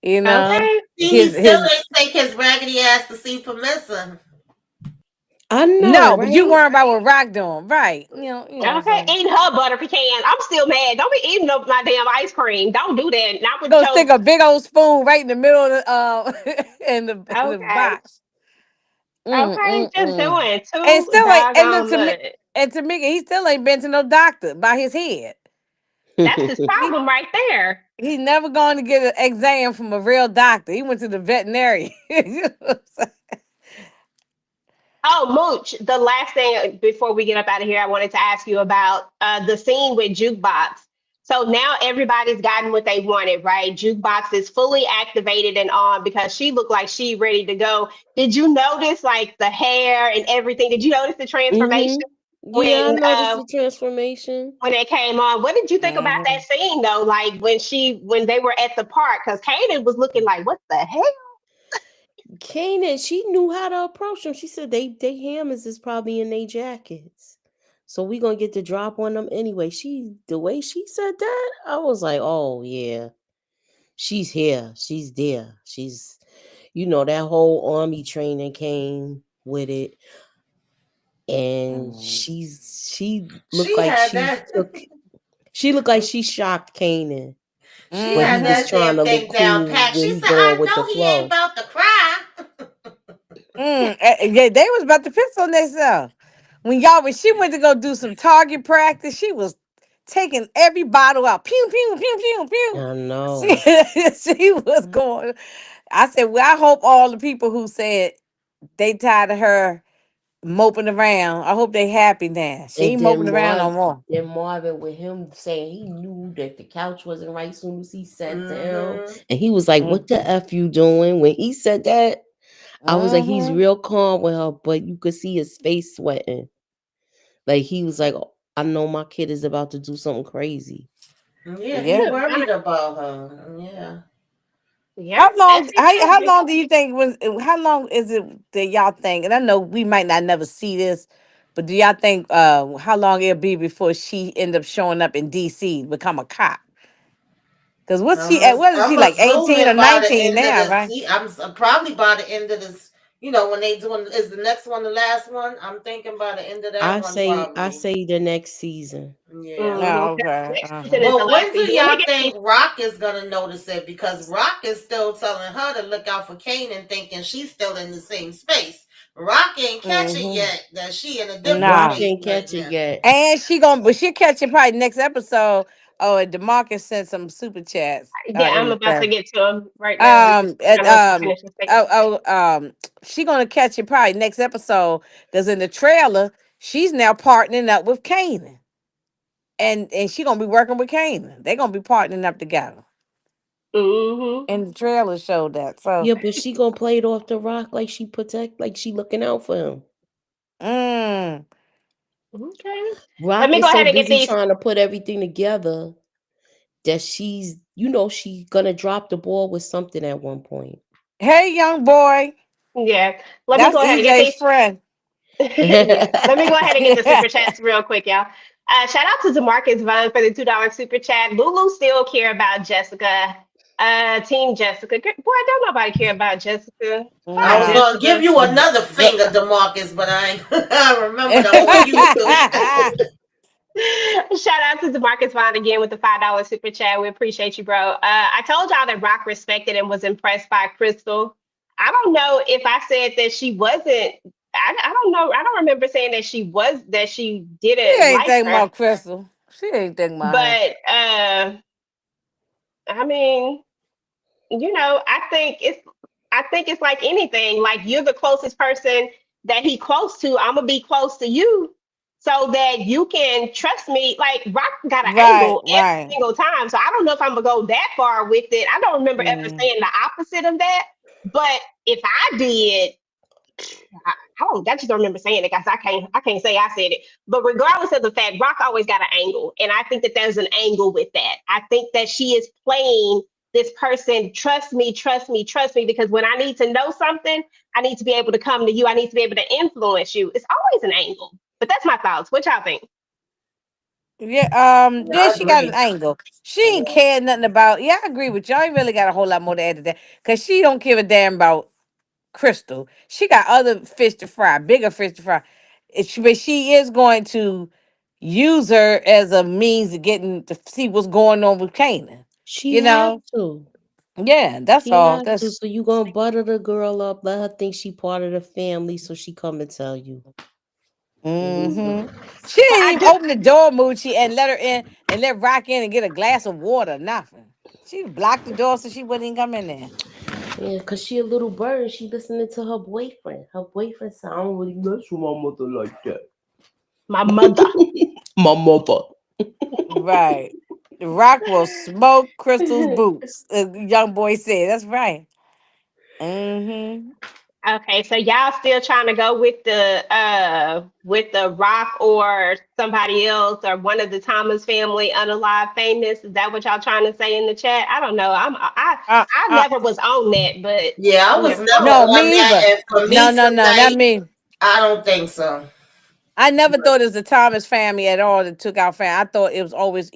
you know. okay. See, he still His ain't take his raggedy ass to see Permissive. I know, No, but you right? worrying about what Rock doing. Right. Okay, So eating her butter pecan. I'm still mad. Don't be eating up my damn ice cream. Don't do that. Not with gonna stick your. a big old spoon right in the middle of the in the Okay. box. Mm, Okay, mm, just mm. doing And too still like and look doggone to me much. And Tamieka, he still ain't been to no doctor by his head. That's his He problem right there. he's never going to get an exam from a real doctor. He went to the veterinarian. You know what I'm Oh, Mooch, the last thing before we get up out of here, I wanted to ask you about the scene with Jukebox. So now everybody's gotten what they wanted, right? Jukebox is fully activated and on because she looked like she ready to go. Did you notice like the hair and everything? Did you notice the transformation Yeah, I when noticed the transformation. it came on? What did you think about that saying? scene though? Like when they were at the park, because Kanan was looking like, what the hell? Kanan, she knew how to approach them. She said they hammers is probably in their jackets. So we gonna get the drop on them anyway. The way she said that, I was like, oh yeah, she's here, she's there, she's that whole army training came with it, and she looked She like had that. she looked like she shocked Kanan, She but he had was that Mm-hmm. trying damn to look thing down cool pat. when She he said, going "I with the know he ain't flow. about to cry." Yeah, they was about to piss on themselves. When she went to go do some target practice, she was taking every bottle out. Pew, pew, pew, pew, pew. I know. She was going. I said, well, I hope all the people who said they tired of her moping around, I hope they happy now. She And ain't moping around no more. then Marvin with him saying he knew that the couch wasn't right soon as he sat down. Mm-hmm. And he was like, what the F you doing? When he said that, I was like, he's Mm-hmm. real calm with her, but you could see his face sweating. Like he was like, "Oh, I know my kid is about to do something crazy." Yeah, he Yeah. worried about her. Yeah. Yep, that's How it. long do you think was how long is it that y'all think? And I know we might not never see this, but do y'all think how long it'll be before she end up showing up in DC to become a cop? Because what is she I'm like 18 or assuming by the 19 end of now, this, right? probably by the end of this. When they doing, is the next one the last one? I'm thinking by the end of that one, I probably. say the next season. Yeah. Mhm. Oh, okay. Next season Uh-huh. is the But last when do season. Let me y'all get think Rock is gonna notice it? Because Rock is still telling her to look out for Kanan, thinking she's still in the same space. Rock ain't catch it Hmm. yet that she in a different Rock Nah. space ain't catch it yet. yet. And but she'll catch it probably next episode. Oh, and DeMarcus sent some super chats Yeah, in I'm the about to chat. get to them right now. We just Um, and, kind of um, finish this thing. oh, she gonna catch it probably next episode because in the trailer she's now partnering up with Kanan, and she gonna be working with Kanan. They gonna be partnering up together. Hmm. And the trailer showed that. So, Yeah, but she gonna play it off the Rock like like she looking out for him. mm, Okay. Let Rock me is go so ahead and get busy these. trying to put everything together that she's gonna drop the ball with something at one point. hey, young boy, Yeah. Let me that's go ahead and get EJ's these. friend. Yeah. Let me go ahead and get the super chats real quick, y'all. Shout out to Demarcus Vaughn for the $2 super chat. Lulu still care about Jessica. Team Jessica. Boy, don't nobody care about Jessica. I Bye, was Nah. gonna give Jessica. you another finger, The- Demarcus, but I ain't. I remembered I'm on YouTube. Shout out to Demarcus Vaughn again with the $5 super chat. We appreciate you, bro. I told y'all that Rock respected and was impressed by Crystal. I don't know if I said that she wasn't. I don't know. I don't remember saying that she she didn't ain't like thinking her. about Crystal. She ain't thinking about her. But I mean, I think it's like anything. Like you're the closest person that he close to. I'm gonna be close to you so that you can trust me. Like Rock got an Right, angle every right. single time. So I don't know if I'm gonna go that far with it. I don't remember ever Mm. saying the opposite of that. But if I did, I just don't remember saying it because I can't say I said it. But regardless of the fact, Rock always got an angle, and I think that there's an angle with that. I think that she is playing this person. Trust me, trust me, trust me. Because when I need to know something, I need to be able to come to you. I need to be able to influence you. It's always an angle. But that's my thoughts. What y'all think? Yeah, yeah, I she got an agree. angle. She ain't Yeah. cared nothing about. Yeah, I agree with you. I ain't really got a whole lot more to add to that because she don't give a damn about Crystal. She got other fish to fry, bigger fish to fry. But she is going to use her as a means of getting to see what's going on with Kanan. She You has know, to. yeah, that's She all. has to. That's So you gonna butter the girl up, let her think she part of the family, so she come and tell you. Mm-hmm. Mhm. She So didn't I even do. open the door, Moochie, and let her in and let Rock in and get a glass of water. Nothing. She blocked the door so she wouldn't even come in there. Yeah, cause she a little bird. She listening to her boyfriend. Her boyfriend sound really nice with my mother like that. My mother. My mother. Right. Rock will smoke Crystal's boots. Young boy said. That's right. Mm-hmm. Okay, so y'all still trying to go with the Rock or somebody else or one of the Thomas family unalive famous? Is that what y'all trying to say in the chat? I don't know. Uh, I uh, never was on that, but Yeah, I you was know. never no, on me that, either. and for No, me no, no, not tonight, me. I don't think so. I never thought it was the Thomas family at all that took out family. I thought it was always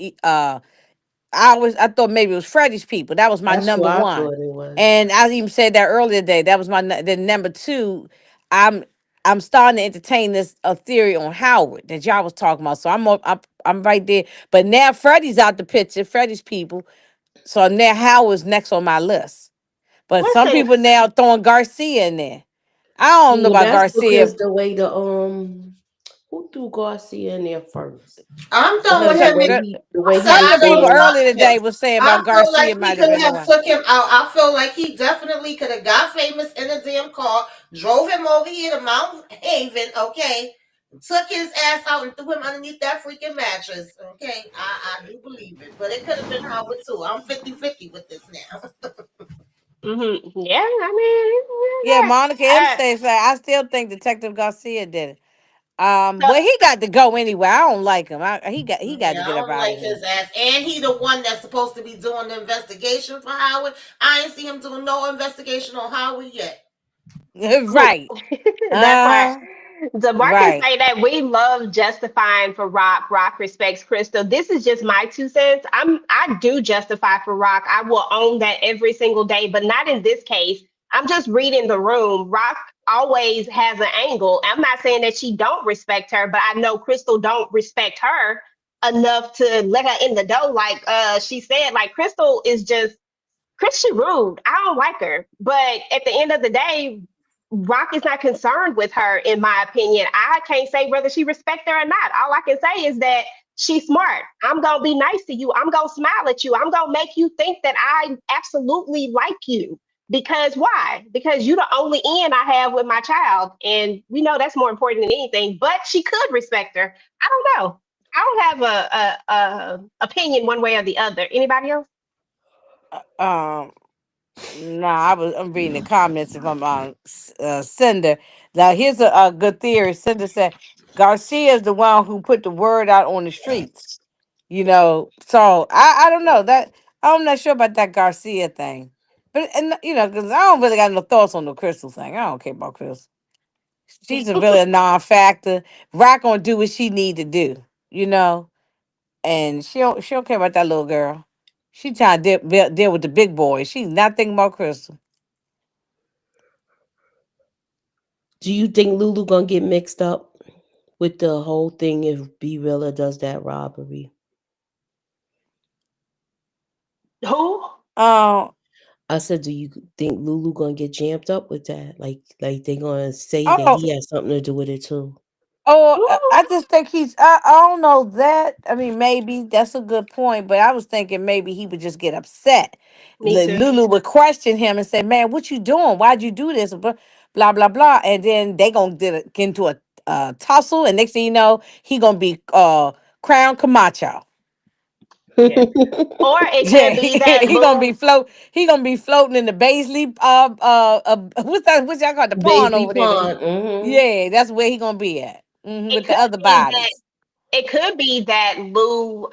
I thought maybe it was Freddie's people. That was my That's number what I one. thought it was. And I even said that earlier today. That was the number two. I'm I'm starting to entertain this a theory on Howard that y'all was talking about. So I'm right there. But now Freddie's out the picture, Freddie's people. So now Howard's next on my list. But some Listen, people now throwing Garcia in there. I don't know Well, about that's Garcia. because the way who threw Garcia in there first? I'm Because throwing the him way in. the way he Said Some of was I the people don't saying, like earlier him. today was saying I about feel like Garcia he might have could been the have one. took him out. I feel like he definitely could have got famous in a damn car, drove him over here to Mount Haven, okay, took his ass out and threw him underneath that freaking mattress, okay. I do believe it, but it could have been Howard too. I'm 50-50 with this now. yeah, I mean, Yeah, Monica M yeah. says that. I still think Detective Garcia did it. So But he got to go anyway. I don't like him. He got to Yeah, I get up don't out of like here. his ass. And he the one that's supposed to be doing the investigation for Howard. I ain't see him doing no investigation on Howard yet. Right. that part. Uh huh. The Marcus Right. say that we love justifying for Rock. Rock respects Crystal. This is just my 2 cents. I do justify for Rock. I will own that every single day, but not in this case. I'm just reading the room. Rock always has an angle. I'm not saying that she don't respect her, but I know Crystal don't respect her enough to let her in the door. Like she said, like Crystal is just Christian rude. I don't like her. But at the end of the day, Rock is not concerned with her, in my opinion. I can't say whether she respects her or not. All I can say is that she's smart. I'm gonna be nice to you. I'm gonna smile at you. I'm gonna make you think that I absolutely like you. Because why? Because you the only in I have with my child. And we know that's more important than anything. But she could respect her. I don't know. I don't have a opinion one way or the other. Anybody else? Um. Nah, I'm reading the comments from Cinder. Now here's a good theory. Cinder said Garcia is the one who put the word out on the streets. So I don't know that I'm not sure about that Garcia thing. But and because I don't really got no thoughts on the Crystal thing. I don't care about Crystal. She's a really a non-factor. Rock gonna do what she need to do. You know, and she don't care about that little girl. She trying to deal with the big boys. She's not thinking about Crystal. do you think Lulu gonna get mixed up with the whole thing if B Rilla does that robbery? Who? Um. I said, do you think Lulu gonna get jammed up with that? Like they gonna say that Oh. he has something to do with it too? Oh. I Ooh, just think he's. I don't know that. I mean, maybe that's a good point. But I was thinking maybe he would just get upset. me too. Lulu would question him and say, "Man, what you doing? Why'd you do this?" Blah blah blah. And then they gonna get into a tussle. And next thing you know, he gonna be crown Camacho. Yeah. Or it Yeah, could be that he gonna be Lou, float. He gonna be floating in the Baisley. What's that? What's y'all call it? The pond Baisley over there? Pond. Yeah, that's where he gonna be at. it With the could other be that bodies. it could be that Lou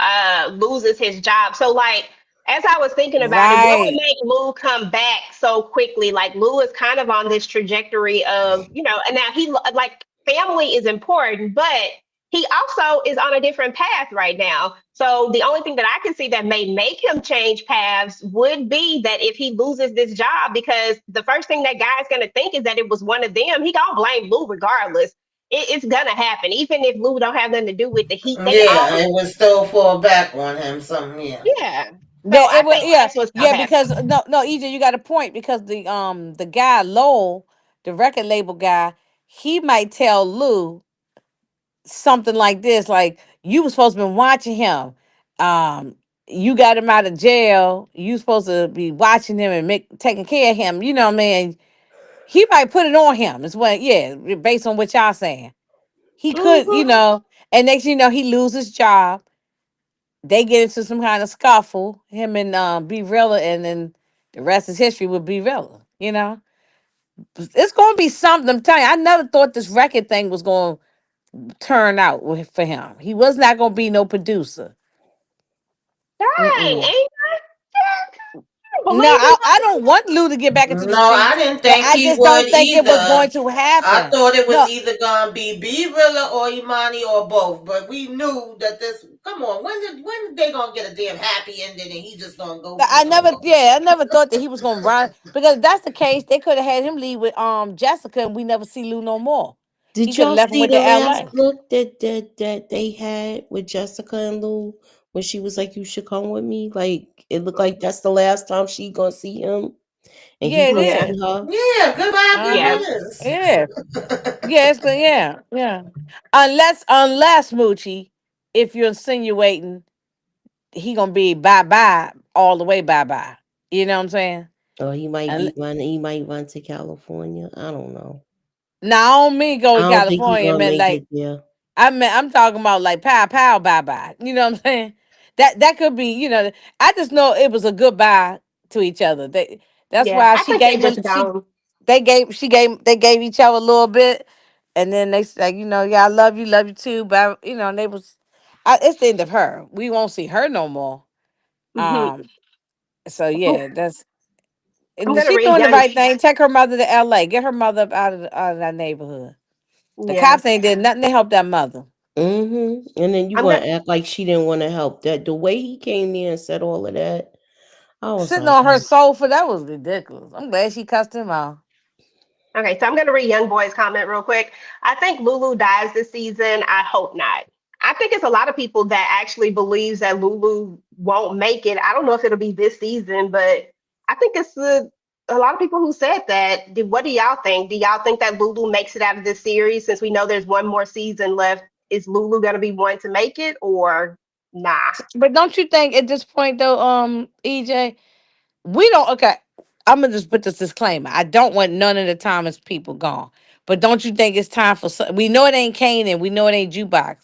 loses his job. So like as I was thinking about it, what would Right. make Lou come back so quickly? Like Lou is kind of on this trajectory of, and now he like family is important, but he also is on a different path right now. So the only thing that I can see that may make him change paths would be that if he loses this job, because the first thing that guy's gonna think is that it was one of them, he gonna blame Lou regardless. It's gonna happen, even if Lou don't have nothing to do with the heat. They Yeah, all, it would still fall back on him. Some yeah. yeah. So That I it was, think yeah, that's what's gonna yeah, happen. because no, EJ, you got a point because the guy Lowell, the record label guy, he might tell Lou something like this, like you were supposed to be watching him. Um, you got him out of jail. You supposed to be watching him and taking care of him. You know what I mean? He might put it on him. Is what, yeah, based on what y'all saying. He could, Mm-hmm. and next thing you know, he loses his job. They get into some kind of scuffle, him and B Rilla, and then the rest is history with B Rilla. It's gonna be something. I'm telling you, I never thought this record thing was gonna turn out for him. He was not gonna be no producer. Dang, Mm-mm. ain't I No, believe he I don't want Lou to get back into the No, I streets, didn't but think I he just would don't think it was either. going to I happen. thought it was No, either gonna be B Rilla or Imani or both, but we knew that this. Come on, when they gonna get a damn happy ending and he just gonna go be alone? I never thought that he was gonna run because if that's the case, they could have had him leave with Jessica, and we never see Lou no more. He Did could have y'all left and see went to the last L.A. look that they had with Jessica and Lou when she was like, "You should come with me"? Like it looked like that's the last time she gonna see him, and he Yeah, it gonna yeah, see is. her. Yeah, goodbye, good Uh-huh. yeah. riddance. Yeah. Yeah, yeah. Unless Moochie, if you're insinuating he gonna be bye bye all the way bye bye. You know what I'm saying? Or he might And be run. He might run to California. I don't know. now I don't mean go I to don't think he California, gonna man. make Like it there. I'm talking about like pow pow bye bye. You know what I'm saying? That could be, I just know it was a goodbye to each other. That's Yeah, why I she think they gave him just gone. they gave each other a little bit, and then they said, yeah, I love you too, but and they was it's the end of her. We won't see her no more. Hmm. Um, so yeah, that's I'm and gonna she read doing the young. right thing. Take her mother to L.A. Get her mother up out of that neighborhood. The Yeah, cops ain't did nothing to help that mother. And then you I'm gonna. gonna act like she didn't want to help. That the way he came there and said all of that, I was Sitting like, on her sofa, that was ridiculous. I'm glad she cussed him out. Okay, so I'm gonna read Young Boy's comment real quick. I think Lulu dies this season. I hope not. I think it's a lot of people that actually believes that Lulu won't make it. I don't know if it'll be this season, but I think it's a lot of people who said that. What do y'all think? Do y'all think that Lulu makes it out of this series? Since we know there's one more season left, is Lulu gonna be one to make it or nah? But don't you think at this point though, EJ, we don't okay. I'm gonna just put this disclaimer. I don't want none of the Thomas people gone. But don't you think it's time for some, we know it ain't Kanan, we know it ain't Jukebox,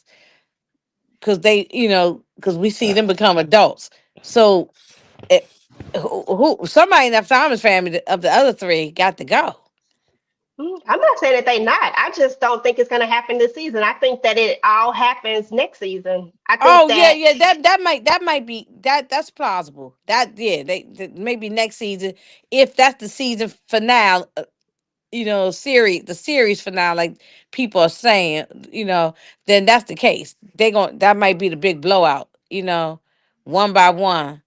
because because we see them become adults. So it, somebody in that Thomas family of the other three got to go. I'm not saying that they not. I just don't think it's gonna happen this season. I think that it all happens next season. I think Oh yeah, that yeah. That might be that's plausible. That yeah, maybe next season, if that's the season finale, series the series finale, like people are saying, then that's the case. That might be the big blowout. One by one,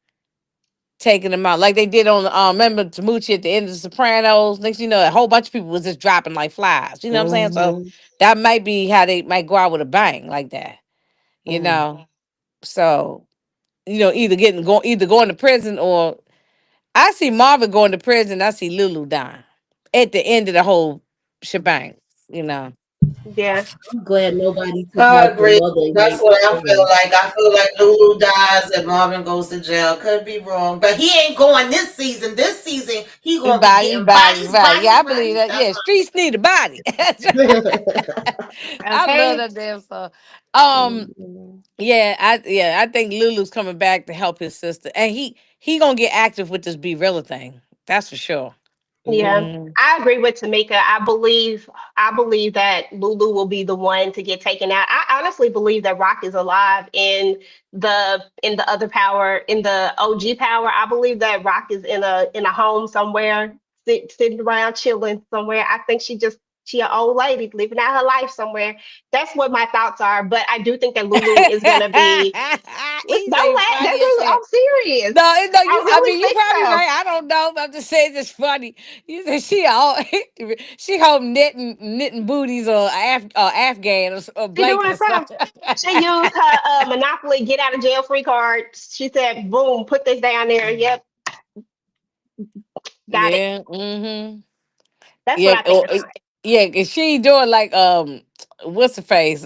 taking them out like they did on remember Tamucci at the end of The Sopranos. Next, a whole bunch of people was just dropping like flies. You know what I'm saying? So mm-hmm, that might be how they might go out with a bang like that. You mm. know, so either going to prison, or I see Marvin going to prison. I see Lulu dying at the end of the whole shebang. You know, yeah. I'm glad nobody took I out the agree. mother and That's made her what I feel kill like. I feel like Lulu dies and Marvin goes to jail. Could be wrong, but he ain't going this season. This season, he gonna be he getting body, bodies, right? Yeah, bodies, I believe bodies. that. That's Yeah, streets need a body. her. I love Okay. that damn song. Um, Mhm. I think Lulu's coming back to help his sister, and he gonna get active with this Be Real thing. That's for sure. Yeah. Mm-hmm. I agree with Tamika. I believe that Lulu will be the one to get taken out. I honestly believe that Rock is alive in the other power, in the OG power. I believe that Rock is in a home somewhere, sitting around chilling somewhere. I think she an old lady living out her life somewhere. That's what my thoughts are. But I do think that Lulu is gonna be. Don't EJ laugh. funny as hell. I'm serious. No, I I really mean, you think probably so. right. I don't know. I'm just saying it's funny. You said she all she home knitting booties, or Afghan, or She blanket doing or so. something. She used her Monopoly get out of jail free card. She said, "Boom, put this down there." Yep, got it. Yeah. Mm-hmm. That's what Yeah. I think. Yeah. 'Cause she ain't doing like what's the face?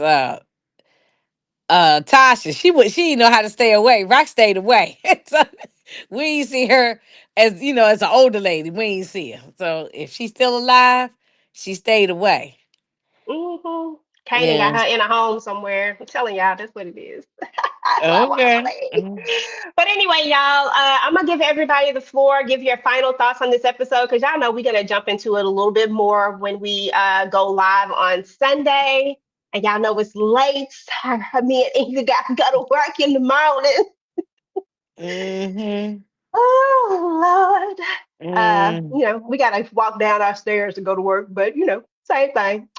Tasha, she didn't know how to stay away. Rock stayed away. So we ain't see her as as an older lady. We ain't see her. So if she's still alive, she stayed away. Mm-hmm. Kanan got Yeah. her in a home somewhere. I'm telling y'all, that's what it is. That's what I want to Okay. say. But anyway, y'all, I'm gonna give everybody the floor. Give your final thoughts on this episode because y'all know we're gonna jump into it a little bit more when we go live on Sunday. And y'all know it's late. Me and Inga got to go to work in the morning. Mm-hmm. Oh Lord. Mm. We gotta walk down our stairs to go to work, but same thing.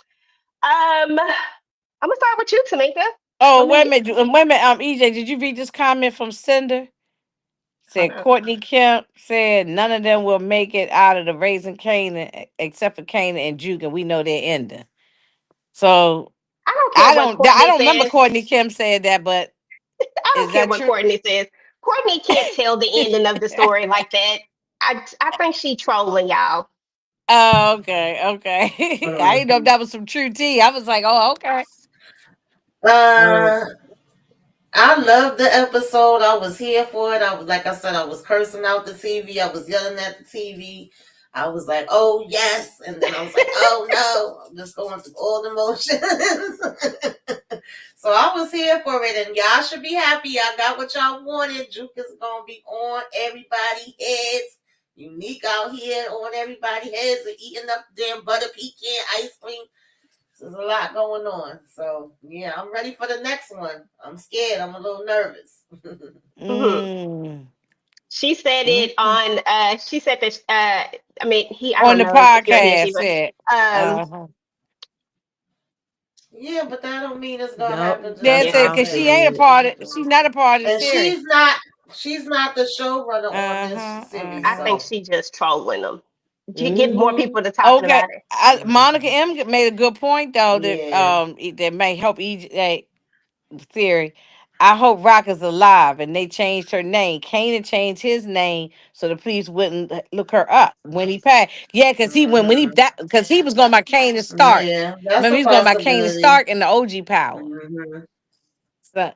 I'm gonna start with you, Tamika. Oh, Let wait a me minute. Wait a minute. EJ, did you read this comment from Cinder? hold Said on. Courtney Kemp said none of them will make it out of the Raising Canaan except for Canaan and Juke, and we know they're ending. So I don't care I what don't I Courtney don't remember says. Courtney Kemp said that, but I don't is care that what true? Courtney says. Courtney can't tell the ending of the story like that. I think she trolling y'all. Oh, okay, okay. I didn't know if Mhm. that was some true tea. I was like, oh, okay. Uh, I loved the episode. I was here for it. I was like I said, I was cursing out the TV. I was yelling at the TV. I was like, "Oh yes," and then I was like, "Oh no." I'm just going through all the motions. So I was here for it, and y'all should be happy. Y'all got what y'all wanted. Juke is gonna be on everybody's heads. Unique out here on everybody's heads and eating up damn butter pecan ice cream. There's a lot going on. So yeah, I'm ready for the next one. I'm scared. I'm a little nervous. Mhm. Mm. She said it Okay. on. She said that. I mean, he. I On don't the know if you're here, podcast Sheba. said. Um. Uh-huh. Yeah, but that don't mean it's gonna Yep, happen just That's Yeah. because it, I I because say she it. ain't a heard. part of she's not a part of the And series. she's not the showrunner on this Uh-huh. series. I Uh-huh. think So she just trolling them. Get more Mm-hmm. people to talking Okay. about it. Monica M made a good point though that yeah. that may help EJ theory. I hope Rock is alive and they changed her name. Kanan changed his name so the police wouldn't look her up when he passed. Yeah, because when he Hmm. that because he was going by Kanan Stark. Yeah, that's Remember, a he's going by Kanan possibility. Stark and the OG power. Hmm. So,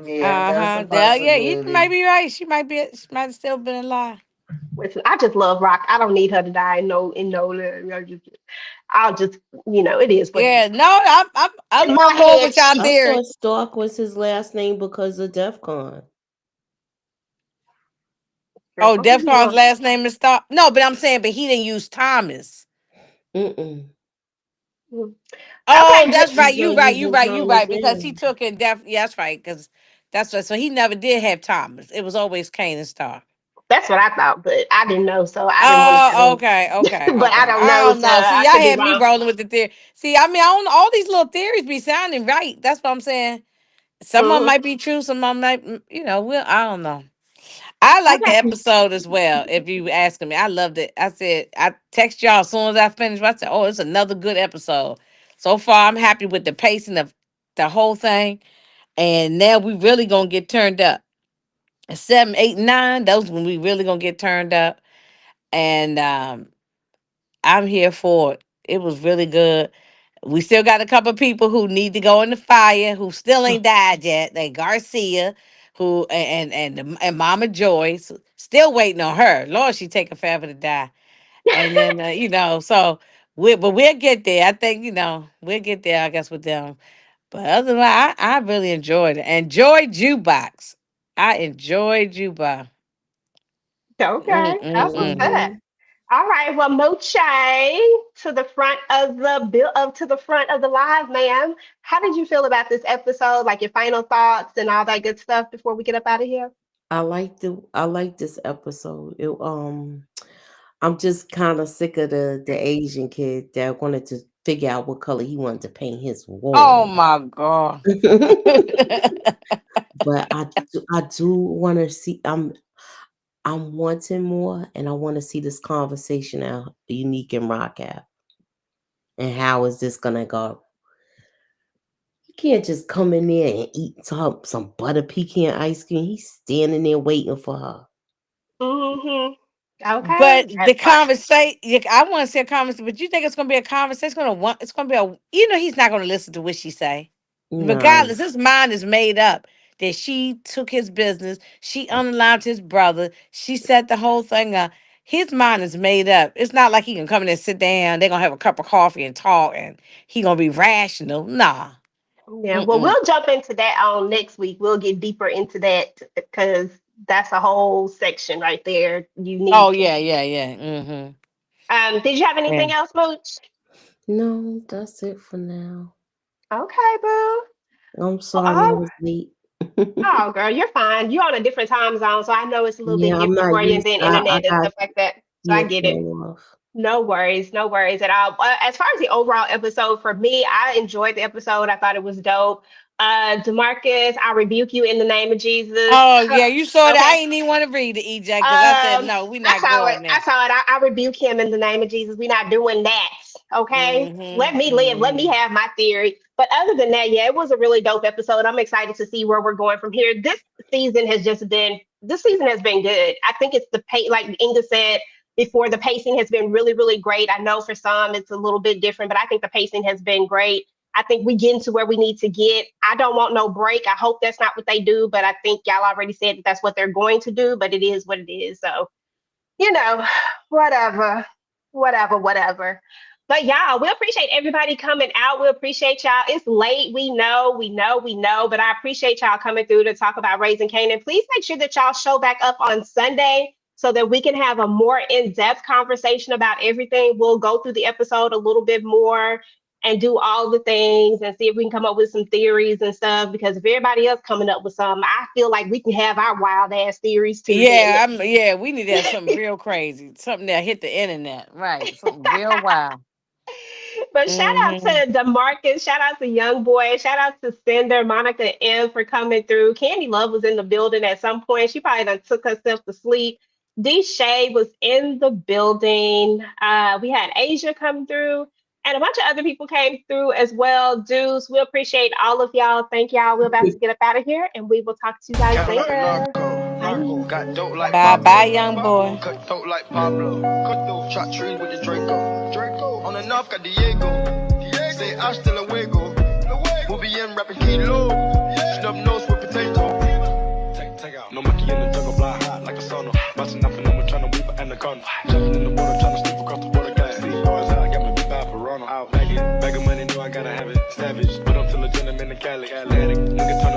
Yeah, that's a yeah, you might possibility. be right. She might have still been alive. Listen, I just love Rock. I don't need her to die. No. I'll just, it is what it is. Yeah, no, I'm In my on board head, with y'all I she. theory. thought Stark was his last name because of DEF CON. Oh, Girl, you Defcon's know. last name is Stark. No, but I'm saying, but he didn't use Thomas. Mm-mm. Mm. Oh, Okay, that's He's right. not using You Thomas right. Because he name. took it yeah, that's right. Because that's right. So he never did have Thomas. It was always Kane and Star. that's what I thought, but I didn't know, so I didn't want to Oh, say. okay, okay, But I okay. don't I know, don't so know. See, I y'all could be had me wrong. rolling with the theory. See, I mean, I don't, all these little theories be sounding right. That's what I'm saying. Some of them Hmm. might be true. Some of them might, I don't know. I like the Okay. episode as well. If you asking me, I loved it. I said I text y'all as soon as I finished. I said, "Oh, it's another good episode." So far, I'm happy with the pacing of the whole thing. And now we really gonna get turned up. 7, 8, 9. Those when we really gonna get turned up. And I'm here for it. It was really good. We still got a couple of people who need to go in the fire who still ain't died yet. They Garcia, who and Mama Joyce, still waiting on her. Lord, she taking forever to die. And then so but we'll get there. I think we'll get there. I guess with them. But other than that, I really enjoyed it. Enjoyed Jukebox. I enjoyed Jukebox. Okay, that's what's Mm-mm-mm. up. Mm-hmm. All right, well, Moche, to the front of the live, ma'am. How did you feel about this episode? Like your final thoughts and all that good stuff before we get up out of here? I like this episode. I'm just kind of sick of the Asian kid that wanted to figure out what color he wanted to paint his Oh wall. my God. But I do want to see. I'm wanting more, and I want to see this conversation out, unique and rock out, and how is this gonna go? You can't just come in there and eat some butter pecan ice cream. He's standing there waiting for her. Mm-hmm. Okay, But the that part. conversation, I want to say a conversation, but you think it's going to be a conversation? It's going to he's not going to listen to what she say. No. Regardless, his mind is made up that she took his business, she unalive his brother, she set the whole thing up. His mind is made up. It's not like he can come in and sit down, they're gonna have a cup of coffee and talk and he gonna be rational. Nah. Yeah, well, Mm-mm. we'll jump into that on next week. We'll get deeper into that because that's a whole section right there. Oh Unique. yeah, yeah, yeah. Mm-hmm. Did you have Yeah. anything else, Mooch? No, that's it for now. Okay, boo. I'm Well, sorry I was late. oh, girl, you're fine. You're on a different time zone, so I know it's a little bit Yeah, I'm different not for you, and used. then I internet and got stuff like that. So I yeah get it. thrown off. No worries, no worries at all. As far as the overall episode for me, I enjoyed the episode. I thought it was dope. Demarcus, I rebuke you in the name of Jesus. Oh yeah, you saw that. I Okay. ain't even want to read the EJ because I said no, we I not saw it. going I there. saw it. I rebuke him in the name of Jesus. We're not doing that. Okay. Let me Mm-hmm. live. Let me Mm-hmm. have my theory. But other than that, yeah, it was a really dope episode. I'm excited to see where we're going from here. This season has been good. I think it's the pace, like Inga said before, the pacing has been really, really great. I know for some it's a little bit different, but I think the pacing has been great. I think we get into where we need to get. I don't want no break. I hope that's not what they do, but I think y'all already said that that's what they're going to do, but it is what it is. So you know, whatever, whatever. But y'all, we appreciate everybody coming out. We appreciate y'all. It's late. We know. But I appreciate y'all coming through to talk about Raising Kanan. Please make sure that y'all show back up on Sunday so that we can have a more in-depth conversation about everything. We'll go through the episode a little bit more and do all the things and see if we can come up with some theories and stuff. Because if everybody else coming up with some, I feel like we can have our wild ass theories too. Dang Yeah, it. we need to have something real crazy. Something that hit the internet. Right. Something real wild. But shout out Mm-hmm. to DeMarcus, shout out to Young Boy, shout out to Cinder, Monica M for coming through. Khandi Luv was in the building at some point. She probably done took herself to sleep. D Shay was in the building. We had Asia come through, and a bunch of other people came through as well. Dudes, we appreciate all of y'all. Thank y'all. We're about to get up out of here, and we will talk to you guys Count up the later. narco. Got dope like Bye Pablo. bye, young boy. Cut dope like Pablo. Cut dope. Shot trees with the Draco. On the north got Diego. Say hasta luego. We'll be in rapping kilo. Snub nose with potato. Take out. No monkey in the jungle, blind hot like a sauna. Bouncing up and I'm trying to weep an anaconda. Jumping in the water, trying to sleep across the water. Got see cars out, got me beat by Verona. Out bag of money, know I gotta have it. Savage, but I'm still a gentleman in Cali. Atlantic, nigga turn